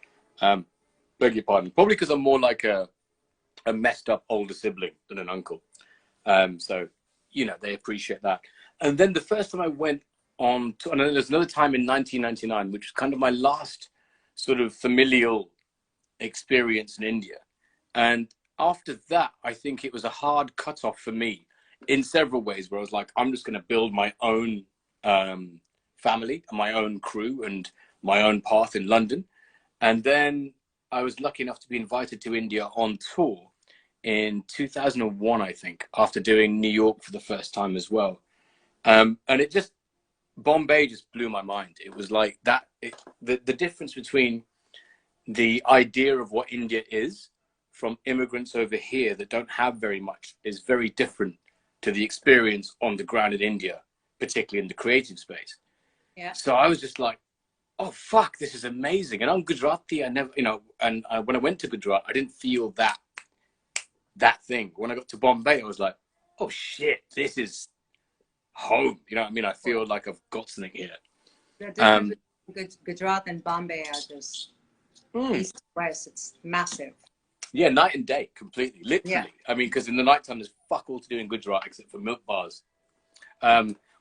Beg your pardon. Probably because I'm more like a messed up older sibling than an uncle. So, you know, they appreciate that. And then the first time I went on to, and then there's another time in 1999, which was kind of my last sort of familial experience in India. And after that, I think it was a hard cutoff for me in several ways, where I was like, I'm just going to build my own family and my own crew and my own path in London. And then I was lucky enough to be invited to India on tour in 2001, I think, after doing New York for the first time as well. And it just, Bombay just blew my mind. It was like that, the difference between the idea of what India is from immigrants over here that don't have very much is very different to the experience on the ground in India, particularly in the creative space. Yeah. So I was just like, oh, fuck, this is amazing. And I'm Gujarati, I never, you know, and when I went to Gujarat, I didn't feel that thing. When I got to Bombay, I was like, oh shit, this is home. You know what I mean? I feel like I've got something here. The difference between Gujarat and Bombay are just east and west. It's massive. Yeah, night and day, completely, literally. Yeah. I mean, because in the nighttime, there's fuck all to do in Gujarat except for milk bars.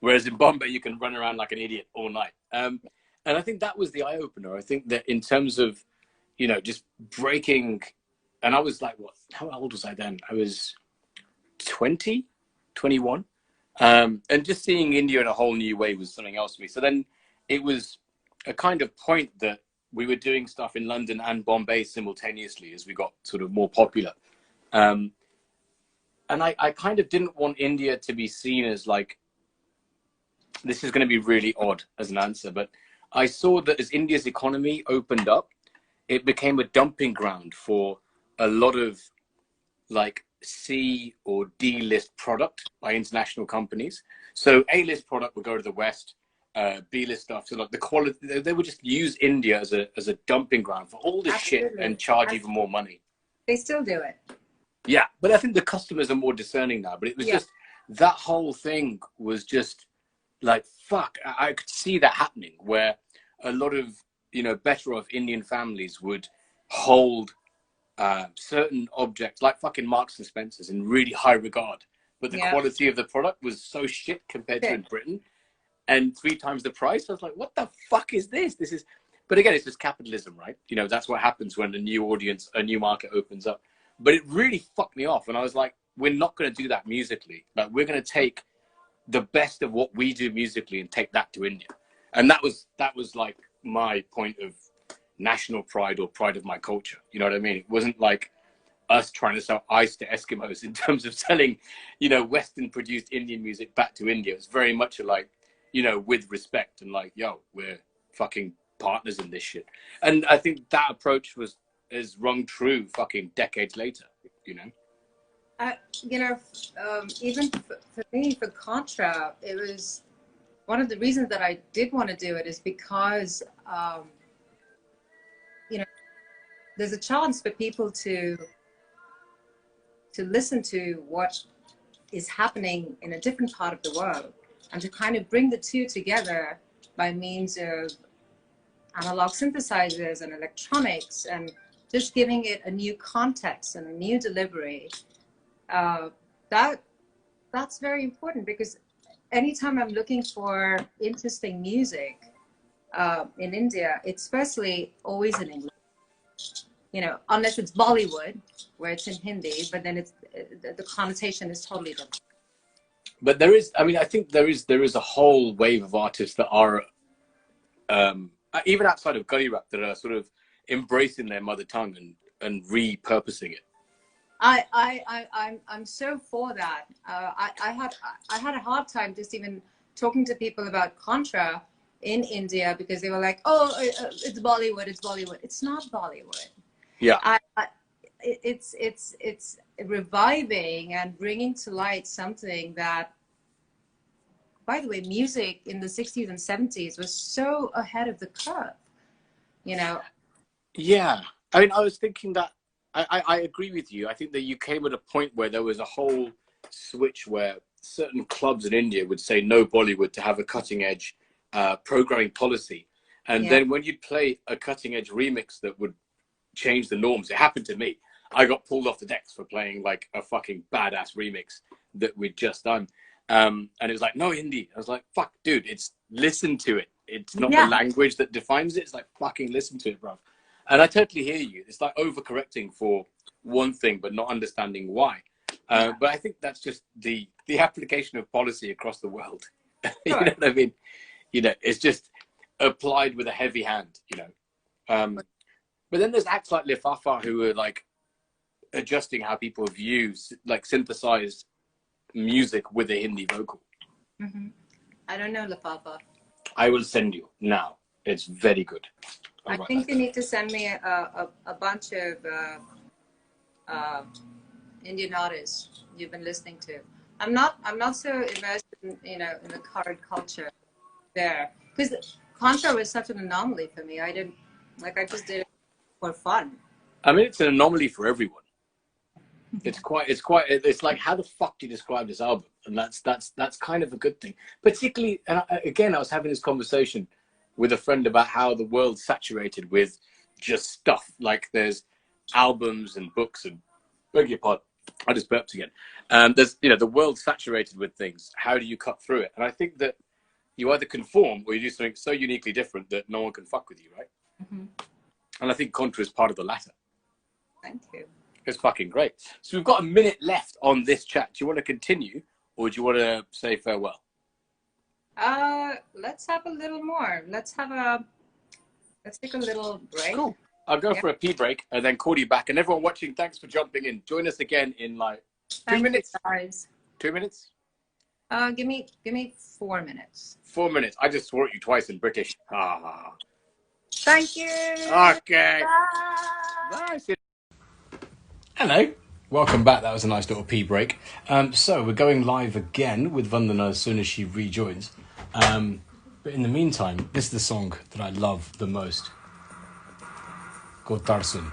Whereas in Bombay, you can run around like an idiot all night. And I think that was the eye-opener. I think that in terms of, you know, just breaking, and I was like, what, how old was I then? I was 20, 21. And just seeing India in a whole new way was something else for me. So then it was a kind of point that we were doing stuff in London and Bombay simultaneously as we got sort of more popular. And I kind of didn't want India to be seen as like, this is going to be really odd as an answer, but I saw that as India's economy opened up, it became a dumping ground for a lot of like C or D list product by international companies. So A list product would go to the West, B list stuff. So like the quality, they would just use India as a dumping ground for all this shit and charge even more money. They still do it. Yeah, but I think the customers are more discerning now. But it was just that whole thing was just like, fuck. I could see that happening where a lot of, you know, better off Indian families would hold certain objects like fucking Marks and Spencers in really high regard. But the quality of the product was so shit compared to in Britain, and 3 times the price. I was like, what the fuck is this? This is, but again, it's just capitalism, right? You know, that's what happens when a new audience, a new market opens up. But it really fucked me off. And I was like, we're not going to do that musically. Like, we're going to take the best of what we do musically and take that to India. And that was like my point of national pride or pride of my culture. You know what I mean? It wasn't like us trying to sell ice to Eskimos in terms of selling, you know, Western produced Indian music back to India. It's very much like, you know, with respect and like, yo, we're fucking partners in this shit. And I think that approach is rung true fucking decades later, you know? You know, even for me, for Contra, it was one of the reasons that I did want to do it is because, you know, there's a chance for people to listen to what is happening in a different part of the world and to kind of bring the two together by means of analog synthesizers and electronics and just giving it a new context and a new delivery. That's very important because anytime I'm looking for interesting music in India, it's especially always in English. You know, unless it's Bollywood, where it's in Hindi, but then it's the connotation is totally different. But there is, I mean, I think there is a whole wave of artists that are, even outside of gully rap, that are sort of embracing their mother tongue and repurposing it. I'm so for that. I had a hard time just even talking to people about Contra in India because they were like, oh, it's Bollywood, it's Bollywood. It's not Bollywood. Yeah. It's reviving and bringing to light something that, by the way, music in the 60s and 70s was so ahead of the curve, you know? Yeah. I mean, I was thinking that I agree with you. I think that you came at a point where there was a whole switch where certain clubs in India would say no Bollywood to have a cutting edge programming policy. And then when you'd play a cutting edge remix that would change the norms, it happened to me. I got pulled off the decks for playing like a fucking badass remix that we'd just done. And it was like, no Hindi. I was like, fuck, dude, it's listen to it. It's not the language that defines it. It's like, fucking listen to it, bruv. And I totally hear you. It's like overcorrecting for one thing, but not understanding why. But I think that's just the application of policy across the world. You know what I mean? You know, it's just applied with a heavy hand, you know. But then there's acts like Lifafa who are like adjusting how people view like synthesized music with a Hindi vocal. Mm-hmm. I don't know Lifafa. I will send you now. It's very good. I think you need to send me a bunch of Indian artists you've been listening to. I'm not so immersed in, you know, in the current culture there because Contra was such an anomaly for me. I just did it for fun. I mean, it's an anomaly for everyone. It's like, how the fuck do you describe this album? And that's kind of a good thing. Particularly, and again, I was having this conversation with a friend about how the world's saturated with just stuff. Like there's albums and books and, beg your pardon, I just burped again. There's, you know, the world's saturated with things. How do you cut through it? And I think that you either conform or you do something so uniquely different that no one can fuck with you, right? Mm-hmm. And I think Contra is part of the latter. Thank you. It's fucking great. So we've got a minute left on this chat. Do you want to continue or do you want to say farewell? Let's have a little more. Let's take a little break. Cool. I'll go for a pee break and then call you back. And everyone watching, thanks for jumping in. Join us again in like 2 minutes. Guys. 2 minutes? Give me 4 minutes. 4 minutes. I just swore at you twice in British. Thank you. Okay. Bye. Bye. Hello. Welcome back. That was a nice little pee break. So we're going live again with Vandana as soon as she rejoins. But in the meantime, this is the song that I love the most, called Darsun.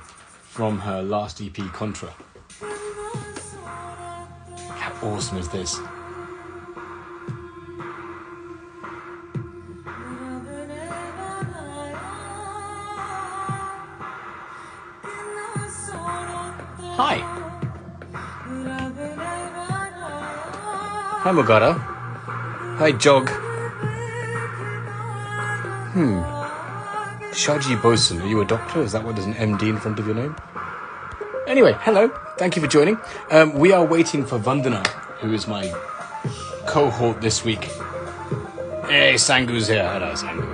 from her last EP, Contra. How awesome is this? Hi. Hi, Mogara. Hi, Jog. Shaji Bosun, are you a doctor? Is that what there's an MD in front of your name? Anyway, hello. Thank you for joining. We are waiting for Vandana, who is my cohort this week. Hey, Sangu's here. Hello, Sangu.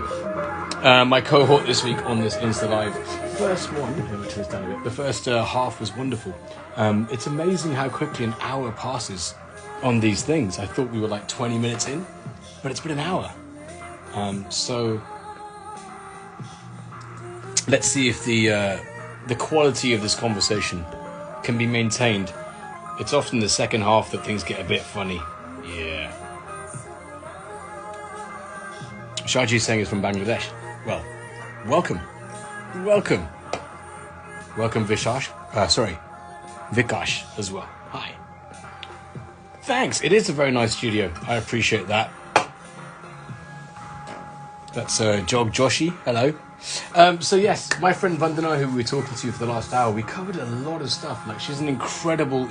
My cohort this week on this Insta Live. First one, let me turn this down a bit. The first half was wonderful. It's amazing how quickly an hour passes on these things. I thought we were like 20 minutes in, but it's been an hour. So let's see if the quality of this conversation can be maintained. It's often the second half that things get a bit funny. Yeah. Shaji is saying it's from Bangladesh. Well, welcome. Welcome. Welcome, Vikash as well. Hi. Thanks. It is a very nice studio. I appreciate that. That's Jog Joshi. Hello. So yes, my friend Vandana, who we were talking to for the last hour, we covered a lot of stuff. Like, she's an incredible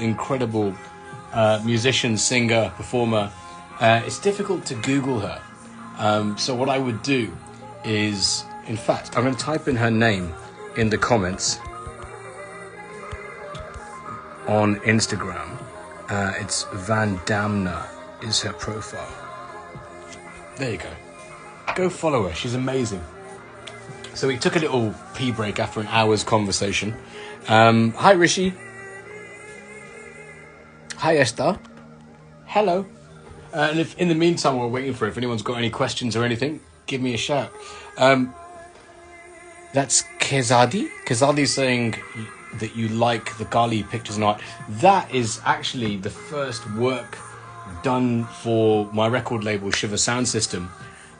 musician, singer, performer. It's difficult to Google her. So what I would do is, in fact, I'm going to type in her name in the comments on Instagram. It's Vandana is her profile. There you go. Go follow her. She's amazing. So we took a little pee break after an hour's conversation. Hi, Rishi. Hi, Esther. Hello. And if in the meantime we're waiting for it, if anyone's got any questions or anything, give me a shout. That's Kezadi. Kezadi's saying that you like the Gali pictures and art. That is actually the first work done for my record label, Shiva Sound System.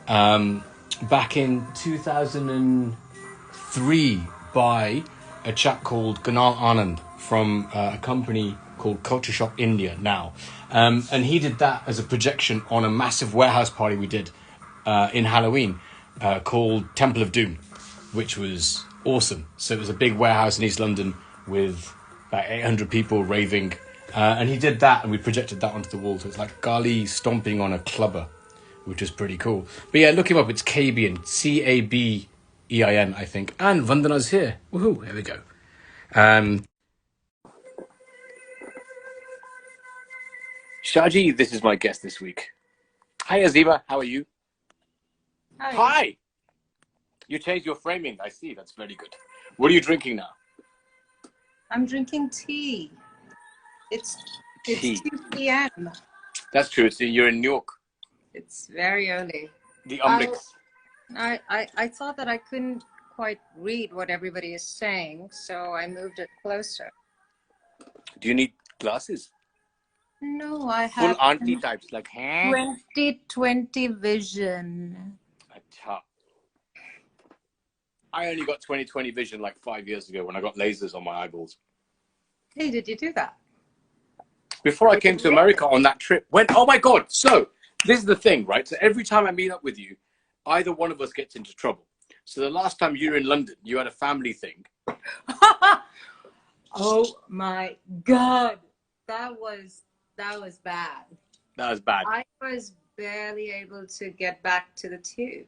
Back in 2003 by a chap called Ganal Anand from a company called Culture Shop India now. And he did that as a projection on a massive warehouse party we did in Halloween called Temple of Doom, which was awesome. So it was a big warehouse in East London with about 800 people raving. And he did that and we projected that onto the wall. So it's like Gali stomping on a clubber, which is pretty cool. But yeah, look him up. It's Cabein, Cabein, I think. And Vandana's here. Woohoo! Here we go. Shaji, this is my guest this week. Hi, Azima. How are you? Hi. Hi. You changed your framing. I see. That's very good. What are you drinking now? I'm drinking tea. It's Tea. 2 p.m. That's true. So you're in New York. It's very early. The Umbrix. I thought that I couldn't quite read what everybody is saying, so I moved it closer. Do you need glasses? No, I Full have auntie types like, 20/20 vision. Acha. I only got 20/20 vision like 5 years ago when I got lasers on my eyeballs. Hey, did you do that? Before I came to America on that trip, oh my God. So this is the thing, right? So every time I meet up with you, either one of us gets into trouble. So the last time you were in London, you had a family thing. Oh my God. That was bad. That was bad. I was barely able to get back to the tube.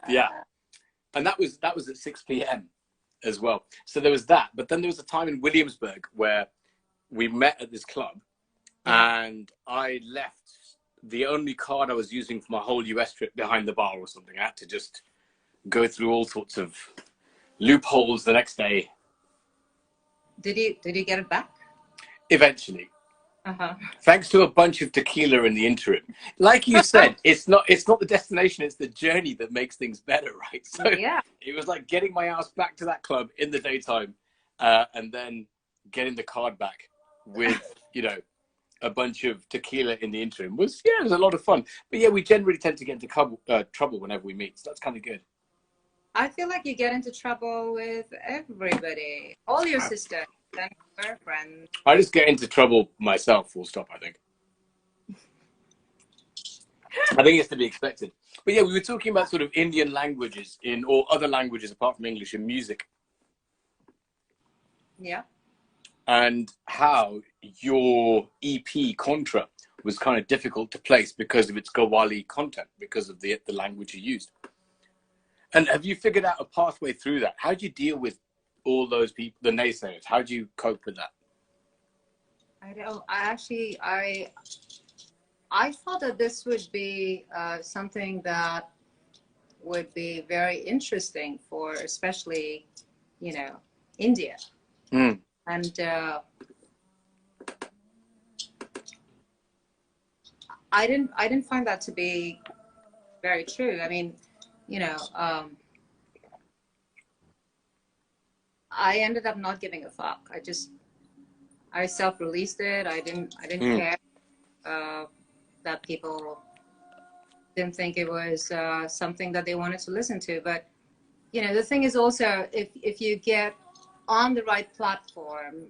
Yeah. And that was at 6 p.m. as well. So there was that. But then there was a time in Williamsburg where we met at this club and I left the only card I was using for my whole US trip behind the bar or something. I had to just go through all sorts of loopholes the next day. Did you get it back? Eventually. Uh-huh. Thanks to a bunch of tequila in the interim. Like you said, it's not the destination, it's the journey that makes things better, right? So Yeah. it was like getting my ass back to that club in the daytime and then getting the card back with, a bunch of tequila in the interim. It was a lot of fun. But yeah, we generally tend to get into trouble whenever we meet. So that's kind of good. I feel like you get into trouble with everybody, all your sisters and your friends. I just get into trouble myself, full stop, I think. I think it's to be expected. But yeah, we were talking about sort of Indian languages or other languages apart from English in music. Yeah. And how your EP Contra was kind of difficult to place because of its Gawali content, because of the language you used. And have you figured out a pathway through that? How do you deal with all those people, the naysayers? How do you cope with that? I don't. I thought that this would be something that would be very interesting for, especially, you know, India. Mm. And I didn't find that to be very true. I mean, you know, I ended up not giving a fuck. I self-released it. I didn't care that people didn't think it was something that they wanted to listen to. But, you know, the thing is also, if you get on the right platform,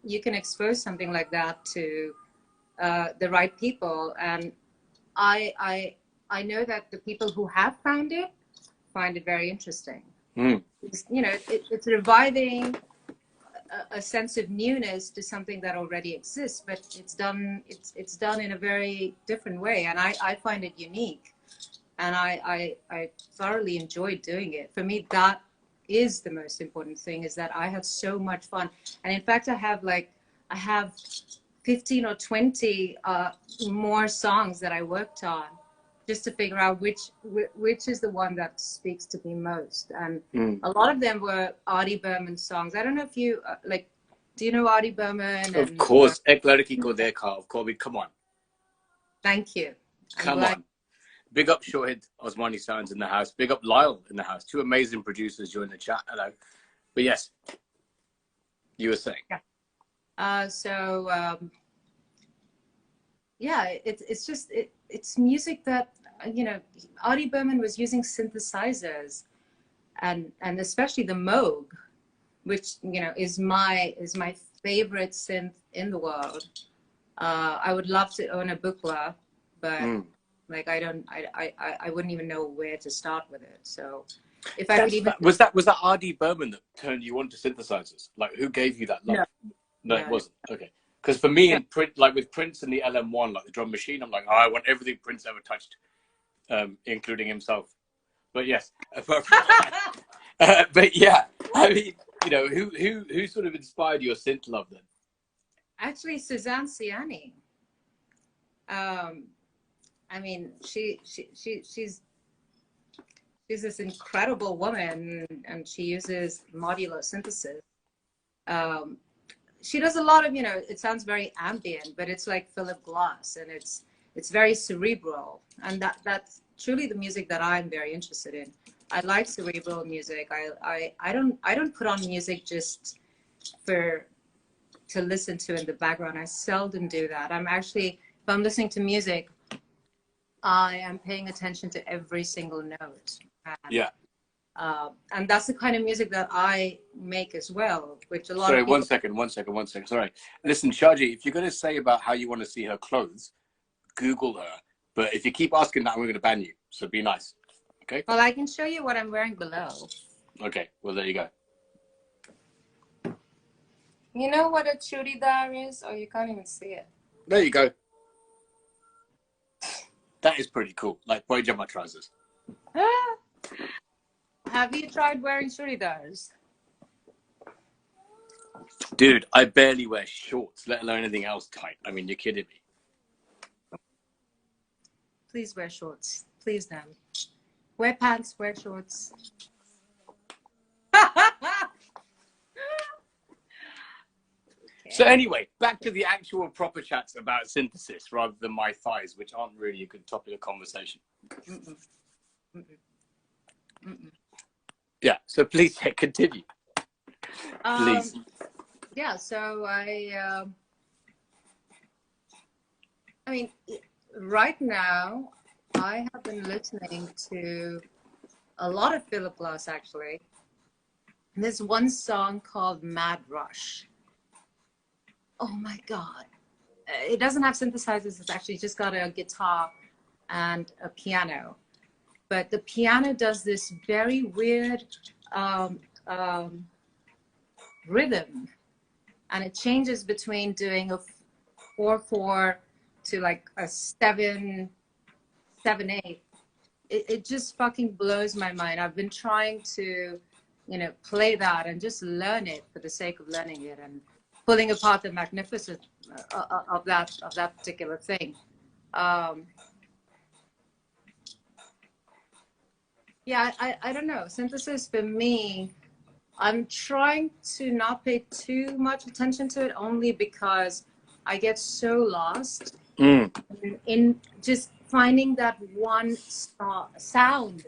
you can expose something like that to the right people. And I know that the people who have found it find it very interesting. Mm. You know, it's reviving a sense of newness to something that already exists, but it's done in a very different way, and I find it unique, and I thoroughly enjoyed doing it. For me, that is the most important thing, is that I had so much fun. And in fact, I have 15 or 20 more songs that I worked on, just to figure out which is the one that speaks to me most. And a lot of them were Artie Berman songs. I don't know if you do you know Artie Berman? Of course, Ek Ladki Ko Dekha, of course. Come on. Thank you. Come on. Big up Shohid Osmani Sounds in the house. Big up Lyle in the house. Two amazing producers joined the chat. Hello. But yes, you were saying. Yeah. Yeah, it's music that, you know, Artie Berman was using synthesizers, and especially the Moog, which, you know, is my favorite synth in the world. I would love to own a Buchla, but like I wouldn't even know where to start with it. So if I could even was that Artie Berman that turned you on to synthesizers? Like, who gave you that love? No, it wasn't. Okay. Because for me, in print, like with Prince and the LM1, like the drum machine, I'm like, oh, I want everything Prince ever touched, including himself. But yes, but yeah, I mean, you know, who sort of inspired your synth love then? Actually, Suzanne Ciani. I mean, she's this incredible woman, and she uses modular synthesis. She does a lot of, you know, it sounds very ambient, but it's like Philip Glass, and it's very cerebral, and that's truly the music that I'm very interested in. I like cerebral music. I don't put on music just to listen to in the background. I seldom do that. I'm actually, if I'm listening to music, I am paying attention to every single note. And that's the kind of music that I make as well, which a lot of people... Sorry, one second. Sorry. Listen, Shaji, if you're going to say about how you want to see her clothes, Google her. But if you keep asking that, we're going to ban you. So be nice. Okay? Well, I can show you what I'm wearing below. Okay. Well, there you go. You know what a churidar is? Oh, you can't even see it. There you go. That is pretty cool. Like pajama trousers. Have you tried wearing churidars? Dude, I barely wear shorts, let alone anything else tight. I mean, you're kidding me. Please wear shorts. Please, then. Wear pants, wear shorts. So anyway, back to the actual proper chats about synthesis rather than my thighs, which aren't really a good topic of conversation. Yeah, so please continue. Please. Yeah, so I mean, right now, I have been listening to a lot of Philip Glass actually. And there's one song called Mad Rush. Oh my God. It doesn't have synthesizers. It's actually just got a guitar and a piano. But the piano does this very weird rhythm. And it changes between doing a 4/4 to like a 7/8. It just fucking blows my mind. I've been trying to, you know, play that and just learn it for the sake of learning it and pulling apart the magnificence of that particular thing. Yeah, I don't know. Synthesis for me, I'm trying to not pay too much attention to it only because I get so lost in just finding that one sound,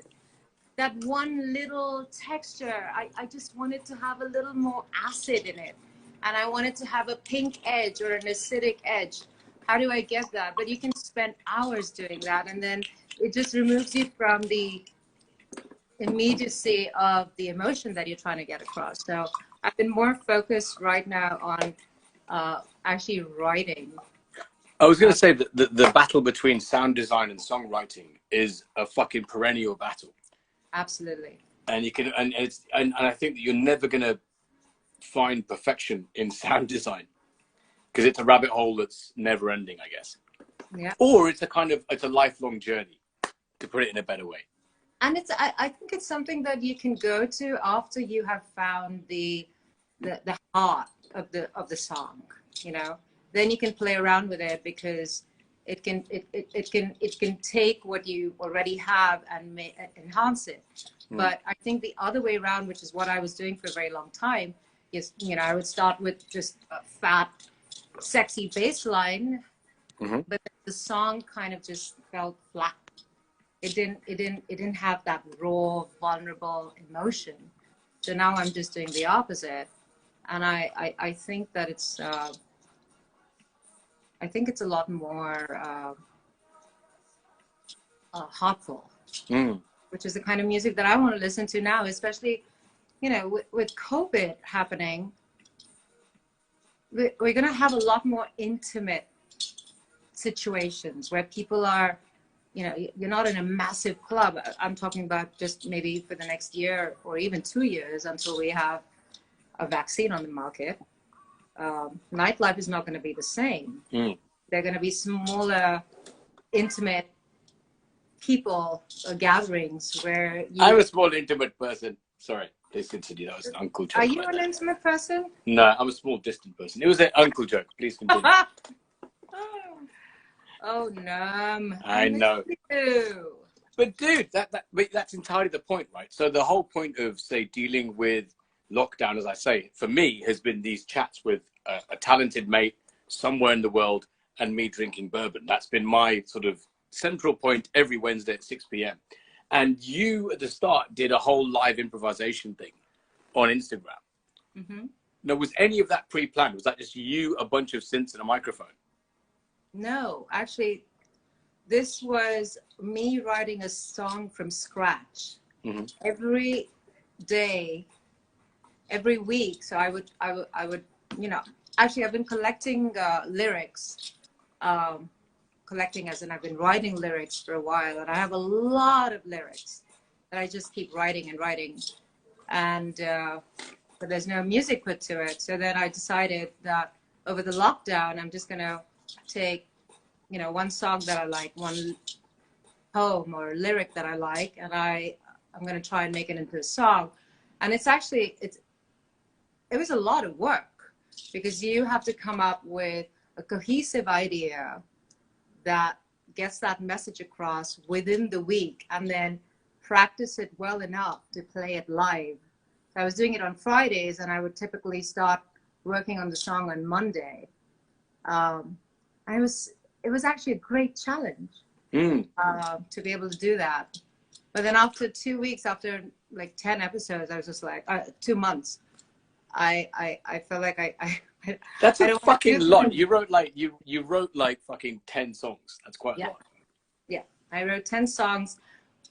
that one little texture. I just wanted to have a little more acid in it. And I wanted to have a pink edge or an acidic edge. How do I get that? But you can spend hours doing that. And then it just removes you from the immediacy of the emotion that you're trying to get across. So I've been more focused right now on actually writing. I was going to say that the battle between sound design and songwriting is a fucking perennial battle. Absolutely. And you can, and I think that you're never going to find perfection in sound design because it's a rabbit hole that's never ending, I guess. Yeah. Or it's a lifelong journey, to put it in a better way. And I think it's something that you can go to after you have found the heart of the song, you know. Then you can play around with it because it can take what you already have and enhance it. But I think the other way around, which is what I was doing for a very long time, is, you know, I would start with just a fat, sexy bass line, but the song kind of just felt flat. It didn't have that raw, vulnerable emotion. So now I'm just doing the opposite, and I think that it's a lot more heartful, which is the kind of music that I want to listen to now, especially, you know, with COVID happening. We're going to have a lot more intimate situations where people are, you know, you're not in a massive club. I'm talking about just maybe for the next year or even 2 years until we have a vaccine on the market. Nightlife is not going to be the same. They're going to be smaller, intimate people gatherings where I'm a small, intimate person. Sorry, please continue. That was an uncle joke. Are you an intimate person? No, I'm a small, distant person. It was an uncle joke. Please continue. Oh, Nerm. I know. You. But dude, that's entirely the point, right? So the whole point of, say, dealing with lockdown, as I say, for me, has been these chats with a talented mate somewhere in the world and me drinking bourbon. That's been my sort of central point every Wednesday at 6 p.m. And you, at the start, did a whole live improvisation thing on Instagram. Now, was any of that pre-planned? Was that just you, a bunch of synths and a microphone? No, actually, this was me writing a song from scratch every day, every week. So I would, you know, actually, I've been collecting lyrics, collecting as in I've been writing lyrics for a while, and I have a lot of lyrics that I just keep writing and writing, and but there's no music put to it. So then I decided that over the lockdown, I'm just gonna take, you know, one song that I like, one poem or lyric that I like, and I'm going to try and make it into a song. And it's actually, it was a lot of work because you have to come up with a cohesive idea that gets that message across within the week and then practice it well enough to play it live. So I was doing it on Fridays, and I would typically start working on the song on Monday. It was actually a great challenge to be able to do that. But then after 2 weeks, after like 10 episodes, I was just like, 2 months, I felt like I That's a fucking lot. You wrote like fucking 10 songs. That's quite a lot. Yeah, I wrote 10 songs,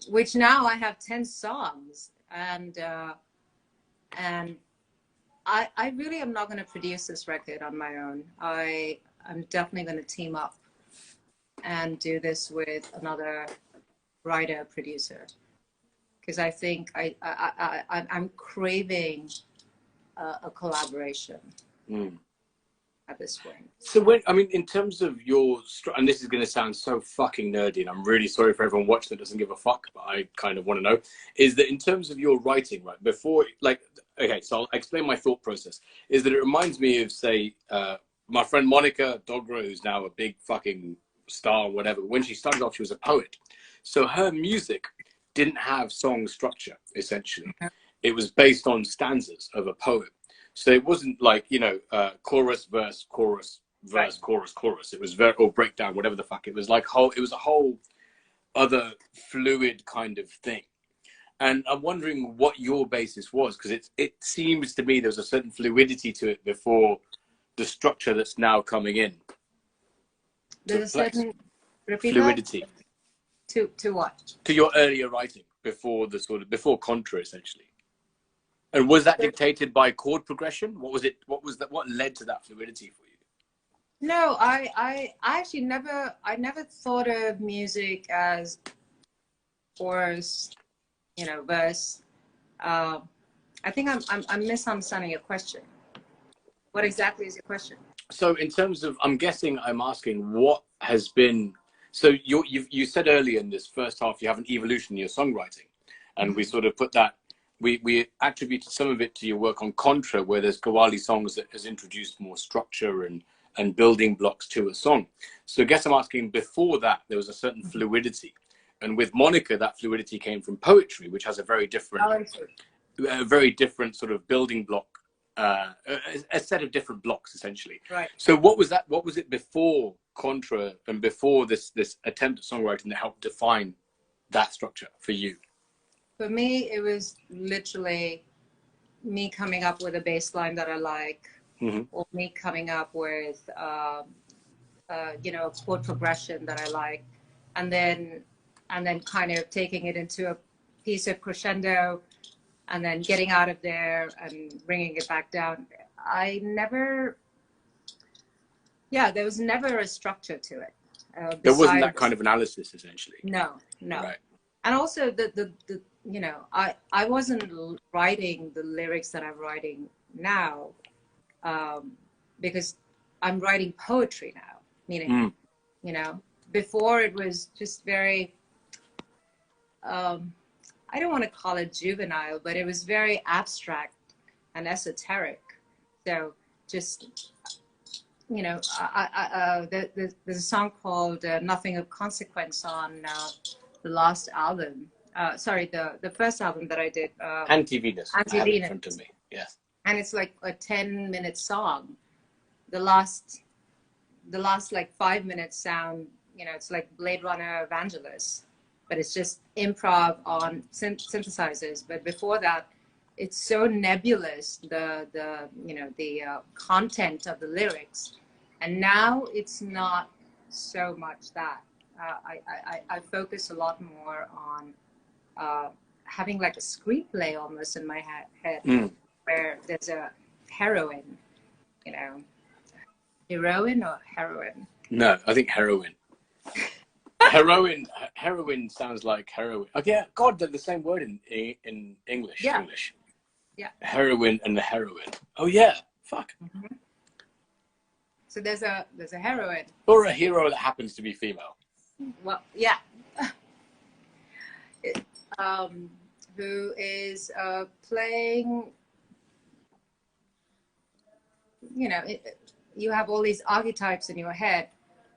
which now I have 10 songs, and I really am not going to produce this record on my own. I'm definitely going to team up and do this with another writer producer, because I think I'm craving a collaboration at this point. So when, I mean, in terms of your, and this is going to sound so fucking nerdy, and I'm really sorry for everyone watching that doesn't give a fuck, but I kind of want to know, is that in terms of your writing, right, before, like, okay, so I'll explain my thought process, is that it reminds me of, say, my friend Monica Dogra, who's now a big fucking star or whatever. When she started off, she was a poet. So her music didn't have song structure, essentially. It was based on stanzas of a poem. So it wasn't like, you know, chorus, verse, chorus, verse, right, chorus, chorus. It was very, or breakdown, whatever the fuck. It was like it was a whole other fluid kind of thing. And I'm wondering what your basis was, because it seems to me there was a certain fluidity to it before the structure that's now coming in. There's a certain fluidity. To what? To your earlier writing, before the sort of, before Contra, essentially. And was that dictated by chord progression? What was it? What was that? What led to that fluidity for you? No, I actually never thought of music as chorus, you know, verse. I think I'm misunderstanding your question. What exactly is your question? So in terms of, I'm asking what has been, so you said earlier in this first half, you have an evolution in your songwriting, and we sort of put that, we attributed some of it to your work on Contra, where there's Qawwali songs that has introduced more structure and building blocks to a song. So I guess I'm asking, before that, there was a certain fluidity. And with Monica, that fluidity came from poetry, which has a very different sort of building block, a set of different blocks, essentially. Right. So what was that? What was it before Contra and before this attempt at songwriting that helped define that structure for you? For me, it was literally me coming up with a bass line that I like, or me coming up with, you know, a chord progression that I like, and then kind of taking it into a piece of crescendo, and then getting out of there and bringing it back down. There was never a structure to it. There wasn't that kind of analysis, essentially. No. Right. And also the you know, I wasn't writing the lyrics that I'm writing now, because I'm writing poetry now, meaning, you know, before it was just very, I don't want to call it juvenile, but it was very abstract and esoteric. So just, you know, there's a song called Nothing of Consequence on the last album. Sorry, the first album that I did. Anti-Venus. Anti-Venus. I have it in front of me, yes. And it's like a 10-minute song. The last like 5 minutes sound, you know, it's like Blade Runner Evangelist, but it's just improv on synthesizers. But before that, it's so nebulous, the you know, the content of the lyrics. And now it's not so much that. I focus a lot more on having like a screenplay almost in my head, where there's a heroine, you know. Heroine or heroine? No, I think heroine. Heroine sounds like heroin. Okay, yeah, God, they're the same word in English. Yeah. English. Yeah. Heroine and the heroine. Oh yeah, fuck. So there's a heroine. Or a hero that happens to be female. Well, yeah. Who is playing, you know, you have all these archetypes in your head,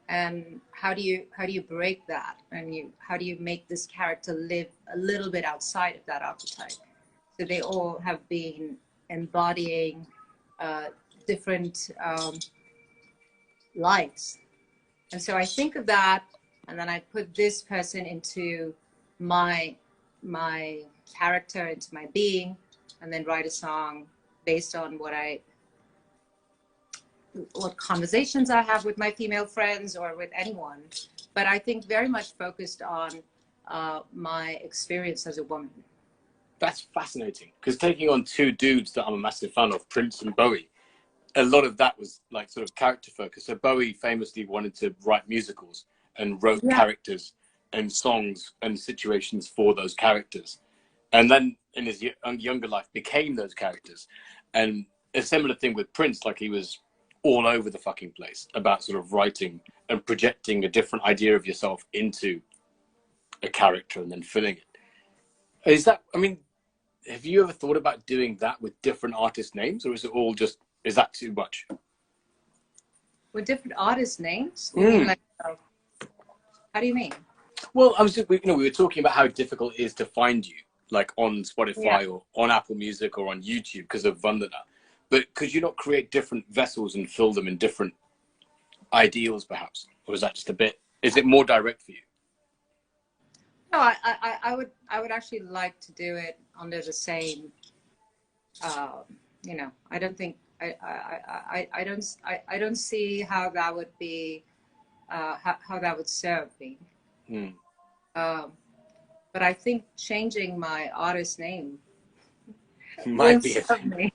and how do you break that, and how do you make this character live a little bit outside of that archetype? So they all have been embodying different lives, and so I think of that, and then I put this person into my character, into my being, and then write a song based on what conversations I have with my female friends or with anyone. But I think very much focused on my experience as a woman. That's fascinating, because taking on two dudes that I'm a massive fan of, Prince and Bowie, a lot of that was like sort of character focus. So Bowie famously wanted to write musicals and wrote characters and songs and situations for those characters. And then in his younger life became those characters. And a similar thing with Prince, like he was all over the fucking place about sort of writing and projecting a different idea of yourself into a character and then filling it. Is that, I mean, have you ever thought about doing that with different artist names, or is it all just, is that too much? With different artist names? You mean like, how do you mean? Well, I was just, we were talking about how difficult it is to find you, like on Spotify or on Apple Music or on YouTube because of Vandana. But could you not create different vessels and fill them in different ideals, perhaps? Or is that just a bit, is it more direct for you? No, I would actually like to do it under the same, you know, I don't think, I don't see how that would be, how that would serve me. But I think changing my artist name Might be a thing. me.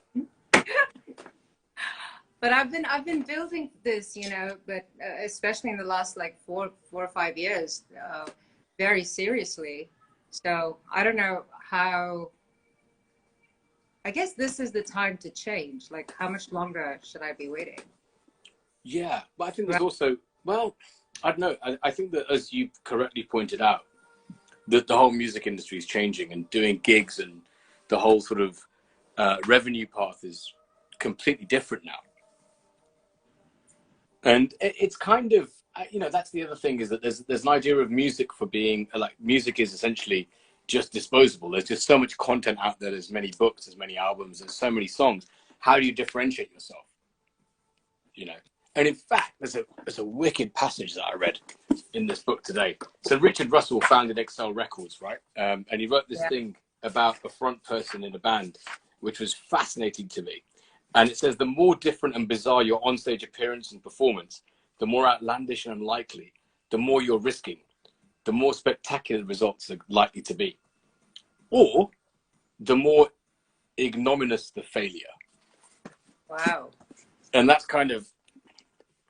But I've been building this, you know, but especially in the last like four or 5 years, very seriously. So I don't know how. I guess this is the time to change. Like, how much longer should I be waiting? Yeah, but I think there's also, well, I don't know. I think that, as you correctly pointed out, that the whole music industry is changing, and doing gigs and the whole sort of revenue path is completely different now. And it's kind of, you know, that's the other thing, is that there's an idea of music for being, like, music is essentially just disposable. There's just so much content out there. There's many books, there's many albums, there's so many songs. How do you differentiate yourself? You know? And in fact, there's a wicked passage that I read in this book today. So Richard Russell founded Excel Records, right? And he wrote this thing about a front person in a band, which was fascinating to me. And it says, the more different and bizarre your onstage appearance and performance, the more outlandish and unlikely, the more you're risking, the more spectacular the results are likely to be. Or the more ignominious the failure. Wow. And that's kind of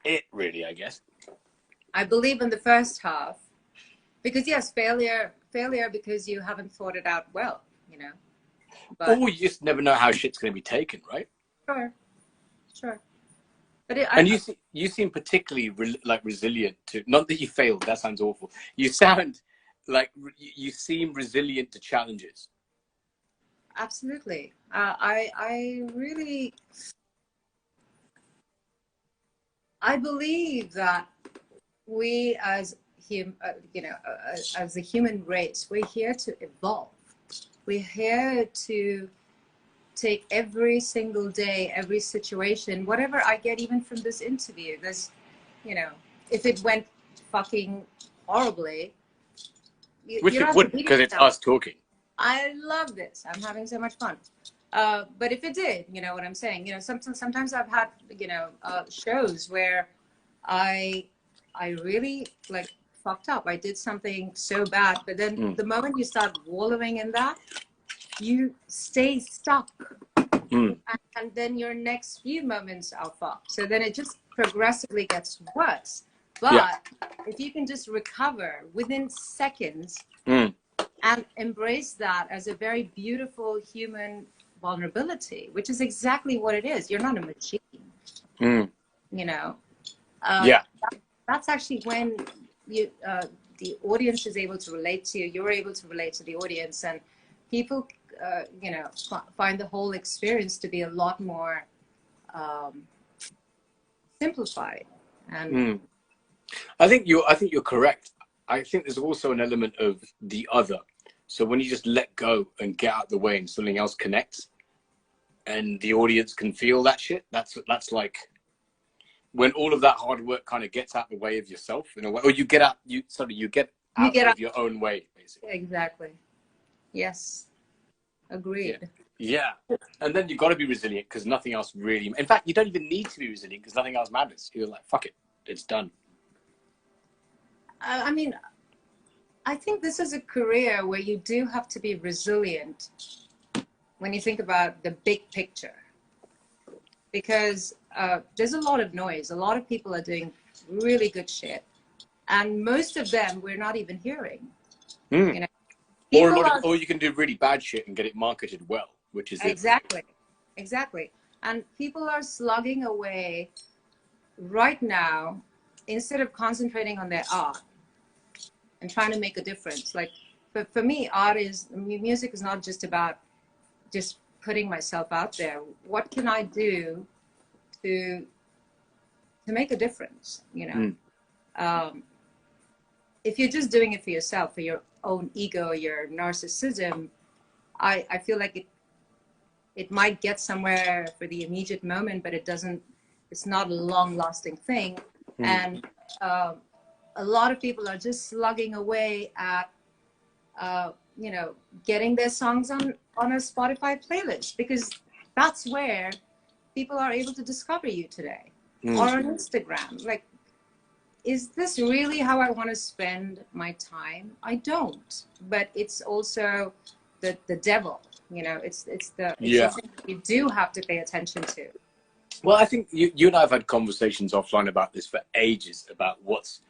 it, really, I guess. I believe in the first half, because yes, failure because you haven't thought it out well, you know. But, or you just never know how shit's going to be taken, right? Sure. But you seem particularly resilient to, not that you failed, that sounds awful. You sound like you seem resilient to challenges. Absolutely. I really, I believe that we as as a human race, we're here to evolve. We're here to take every single day, every situation, whatever I get, even from this interview, this, you know, if it went fucking horribly, which it wouldn't, because it's us talking. I love this. I'm having so much fun. But if it did, you know what I'm saying? You know, sometimes I've had, you know, shows where I really like fucked up. I did something so bad, but then the moment you start wallowing in that, you stay stuck. And then your next few moments are fucked. So then it just progressively gets worse. But if you can just recover within seconds and embrace that as a very beautiful human vulnerability, which is exactly what it is. You're not a machine, you know. That's actually when you the audience is able to relate to you. You're able to relate to the audience, and people, you know, find the whole experience to be a lot more simplified. And I think you're correct. I think there's also an element of the other. So when you just let go and get out the way and something else connects, and the audience can feel that shit, that's like when all of that hard work kind of gets out the way of yourself in a way, or you get out of your own way, basically. Exactly. Yes. Agreed. Yeah. And then you've got to be resilient, because nothing else really, in fact, you don't even need to be resilient because nothing else matters. You're like, fuck it, it's done. I mean, I think this is a career where you do have to be resilient when you think about the big picture, because there's a lot of noise. A lot of people are doing really good shit, and most of them we're not even hearing. You know, or you can do really bad shit and get it marketed well, which is exactly. And people are slugging away right now instead of concentrating on their art and trying to make a difference. Like for me, music is not just about just putting myself out there. What can I do to make a difference? You know, if you're just doing it for yourself, for your own ego, your narcissism, I feel like it might get somewhere for the immediate moment, but it's not a long-lasting thing. And a lot of people are just slugging away at, you know, getting their songs on a Spotify playlist, because that's where people are able to discover you today, or on Instagram. Like, is this really how I want to spend my time? I don't. But it's also the devil, you know. It's something you do have to pay attention to. Well, I think you and I have had conversations offline about this for ages, about what's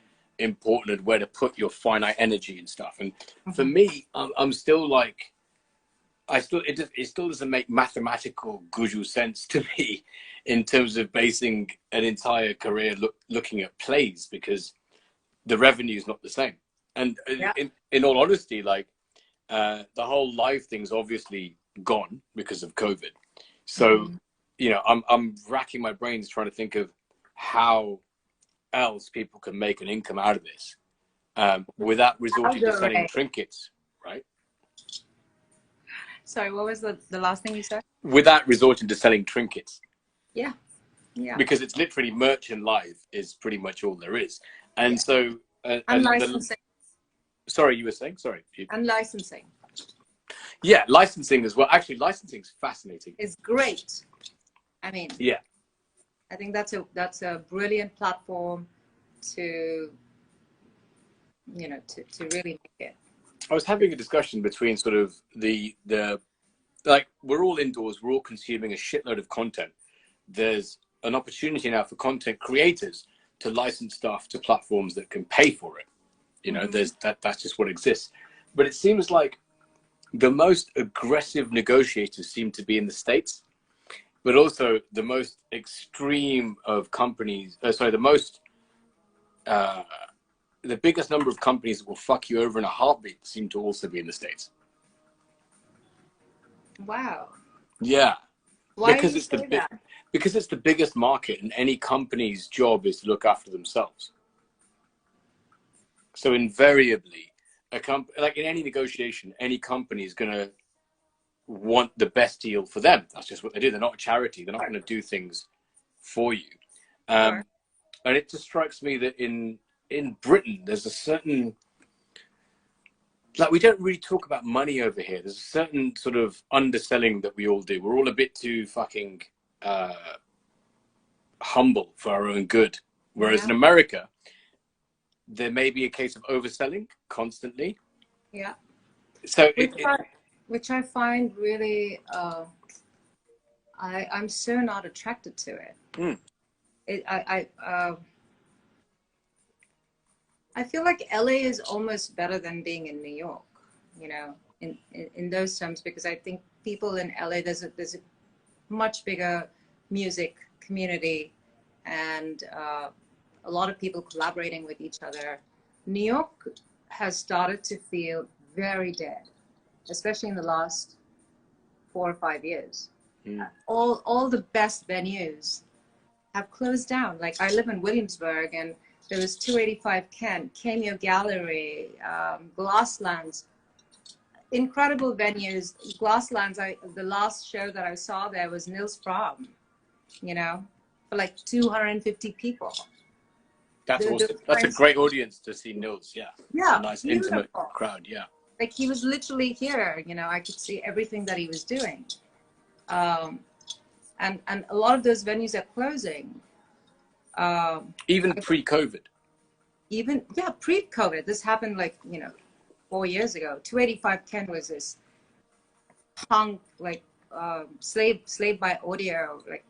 important and where to put your finite energy and stuff. And for me, I'm still like, it still doesn't make mathematical guju sense to me in terms of basing an entire career looking at plays, because the revenue is not the same. And in all honesty, like the whole live thing's obviously gone because of COVID. So, you know, I'm racking my brains trying to think of how else people can make an income out of this without resorting to selling trinkets, right? Sorry, what was the last thing you said? Without resorting to selling trinkets. Yeah. Because it's literally merch and live is pretty much all there is. And so... and licensing. Sorry, you were saying? Sorry. And licensing. Yeah, licensing as well. Actually, licensing is fascinating. It's great. I mean... Yeah. I think that's a brilliant platform to, you know, to really make it. I was having a discussion between sort of the like, we're all indoors, we're all consuming a shitload of content. There's an opportunity now for content creators to license stuff to platforms that can pay for it. You know, that's just what exists. But it seems like the most aggressive negotiators seem to be in the States, but also the most extreme of companies, the biggest number of companies that will fuck you over in a heartbeat seem to also be in the States. Wow. Yeah. Why because do you say that? Because it's the biggest market, and any company's job is to look after themselves. So invariably, like in any negotiation, any company is going to want the best deal for them. That's just what they do. They're not a charity. They're not going to do things for you. And it just strikes me that in Britain, there's a certain, like, we don't really talk about money over here. There's a certain sort of underselling that we all do. We're all a bit too fucking humble for our own good. Whereas in America, there may be a case of overselling constantly. Yeah. So which I find really, I'm so not attracted to it. I feel like LA is almost better than being in New York, you know, in those terms, because I think people in LA, there's a much bigger music community, and a lot of people collaborating with each other. New York has started to feel very dead, especially in the last 4 or 5 years. All the best venues have closed down. Like, I live in Williamsburg, and there was 285 Kent, Cameo Gallery, Glasslands, incredible venues. Glasslands, the last show that I saw there was Nils Fromm, you know, for like 250 people. That's awesome. That's a great audience to see Nils. Yeah. Yeah. A nice intimate crowd. Yeah. Like, he was literally here, you know, I could see everything that he was doing. And a lot of those venues are closing. Even pre-COVID. Pre-COVID. This happened, like, you know, 4 years ago. 285 Ken was this punk, like slave by audio, like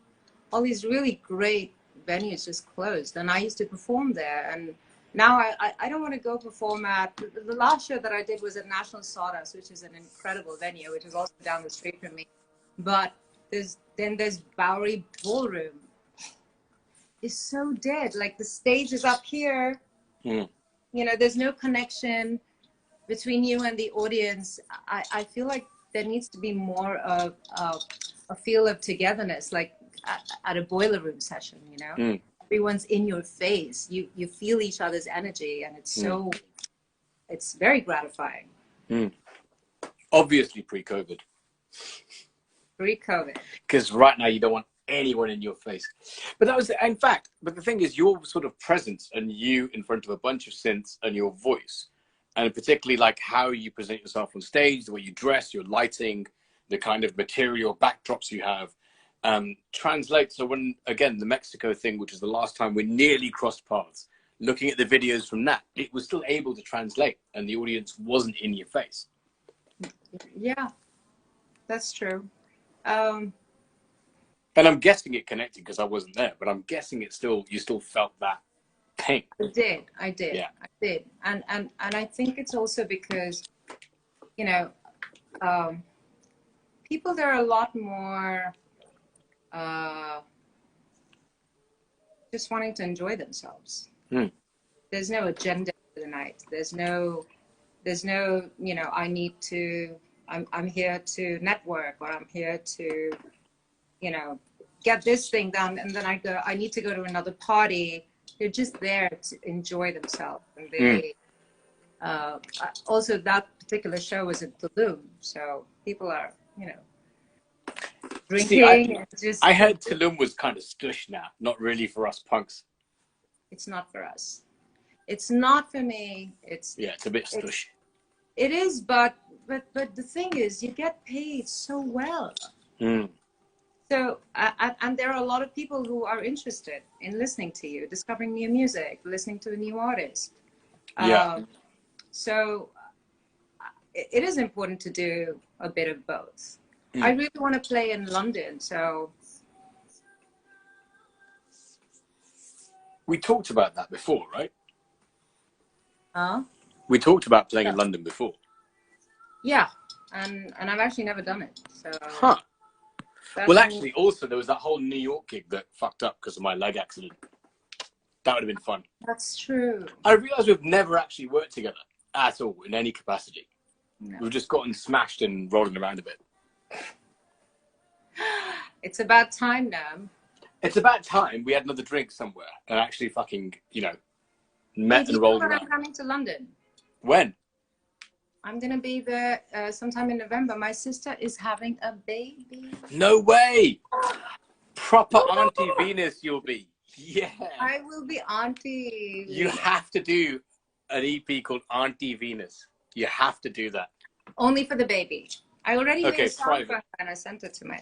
all these really great venues just closed, and I used to perform there. And now I don't want to go perform at the last show that I did was at National Sawdust, which is an incredible venue, which is also down the street from me. But there's Bowery Ballroom. It's so dead. Like the stage is up here. You know, there's no connection between you and the audience. I feel like there needs to be more of a feel of togetherness, like at a boiler room session, you know? Everyone's in your face. You feel each other's energy, and it's so, it's very gratifying. Obviously pre-COVID. Pre-COVID. Because right now you don't want anyone in your face. But that was, in fact, but the thing is your sort of presence and you in front of a bunch of synths and your voice, and particularly like how you present yourself on stage, the way you dress, your lighting, the kind of material backdrops you have, translate. So when, again, the Mexico thing, which is the last time we nearly crossed paths, looking at the videos from that, it was still able to translate and the audience wasn't in your face. Yeah, that's true. And I'm guessing it connected because I wasn't there, but I'm guessing it still, you still felt that pain. I did. And I think it's also because, you know, people, there are a lot more just wanting to enjoy themselves. There's no agenda for the night. There's no, you know, I'm here to network, or I'm here to, you know, get this thing done, and then I need to go to another party. They're just there to enjoy themselves. And they, also that particular show was in Tulum, so people are, you know, drinking. See, I heard Tulum was kind of stush now, not really for us punks. It's not for us. It's not for me. It's a bit stush. It is, but the thing is, you get paid so well. So, and there are a lot of people who are interested in listening to you, discovering new music, listening to a new artist. So it is important to do a bit of both. I really want to play in London, so. We talked about that before, right? Huh? We talked about playing in London before. Yeah, and I've actually never done it, so. Huh. Well, actually, also, there was that whole New York gig that fucked up because of my leg accident. That would have been fun. That's true. I realised we've never actually worked together at all in any capacity. No. We've just gotten smashed and rolling around a bit. It's about time, Nerm. It's about time we had another drink somewhere and actually fucking, you know, met and rolled around. I'm coming to London. When? I'm going to be there sometime in November. My sister is having a baby. No way! Proper Auntie Venus you'll be. Yeah. I will be Auntie. You have to do an EP called Auntie Venus. You have to do that. Only for the baby. I already made a song private. for her and I sent it to my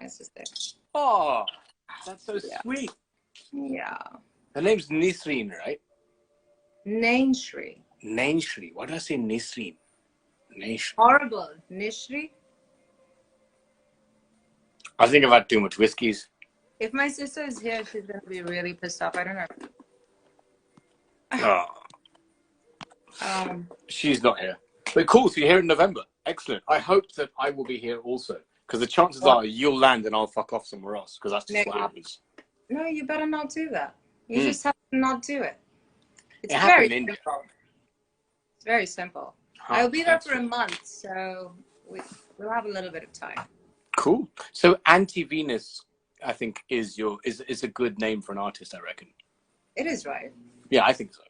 sister. Oh, that's so sweet. Yeah. Her name's Nisreen, right? Nainshri. Nainshri. Why did I say Nisreen? Nainshri. Horrible. Nishri. I think I've had too much whiskeys. If my sister is here, she's going to be really pissed off. I don't Oh. know. She's not here. But cool, so you're here in November. Excellent. I hope that I will be here also. Because the chances are you'll land and I'll fuck off somewhere else. Because that's just what happens. No, you better not do that. You just have to not do it. It's It very happened in simple. It's very simple. I'll be there for a month, so we'll have a little bit of time. Cool. So Auntie Venus, I think, is a good name for an artist, I reckon. It is, right? Yeah, I think so.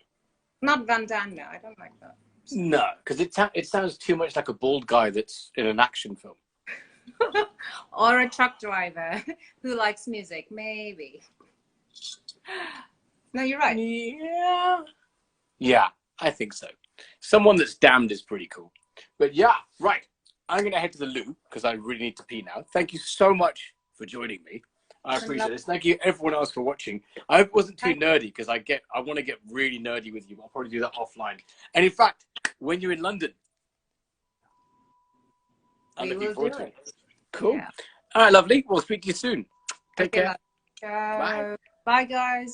Not Vandana. I don't like that. No, because it sounds too much like a bald guy that's in an action film. Or a truck driver who likes music, maybe. No, you're right. Yeah, I think so. Someone that's damned is pretty cool. But yeah, right. I'm going to head to the loo because I really need to pee now. Thank you so much for joining me. I appreciate this. Thank you everyone else for watching. I hope it wasn't too nerdy because I want to get really nerdy with you. I'll probably do that offline. And in fact, when you're in London, I'm We looking will forward do to it. it. Cool. Yeah. All right, lovely. We'll speak to you soon. Take Okay, care. Bye. Bye, guys.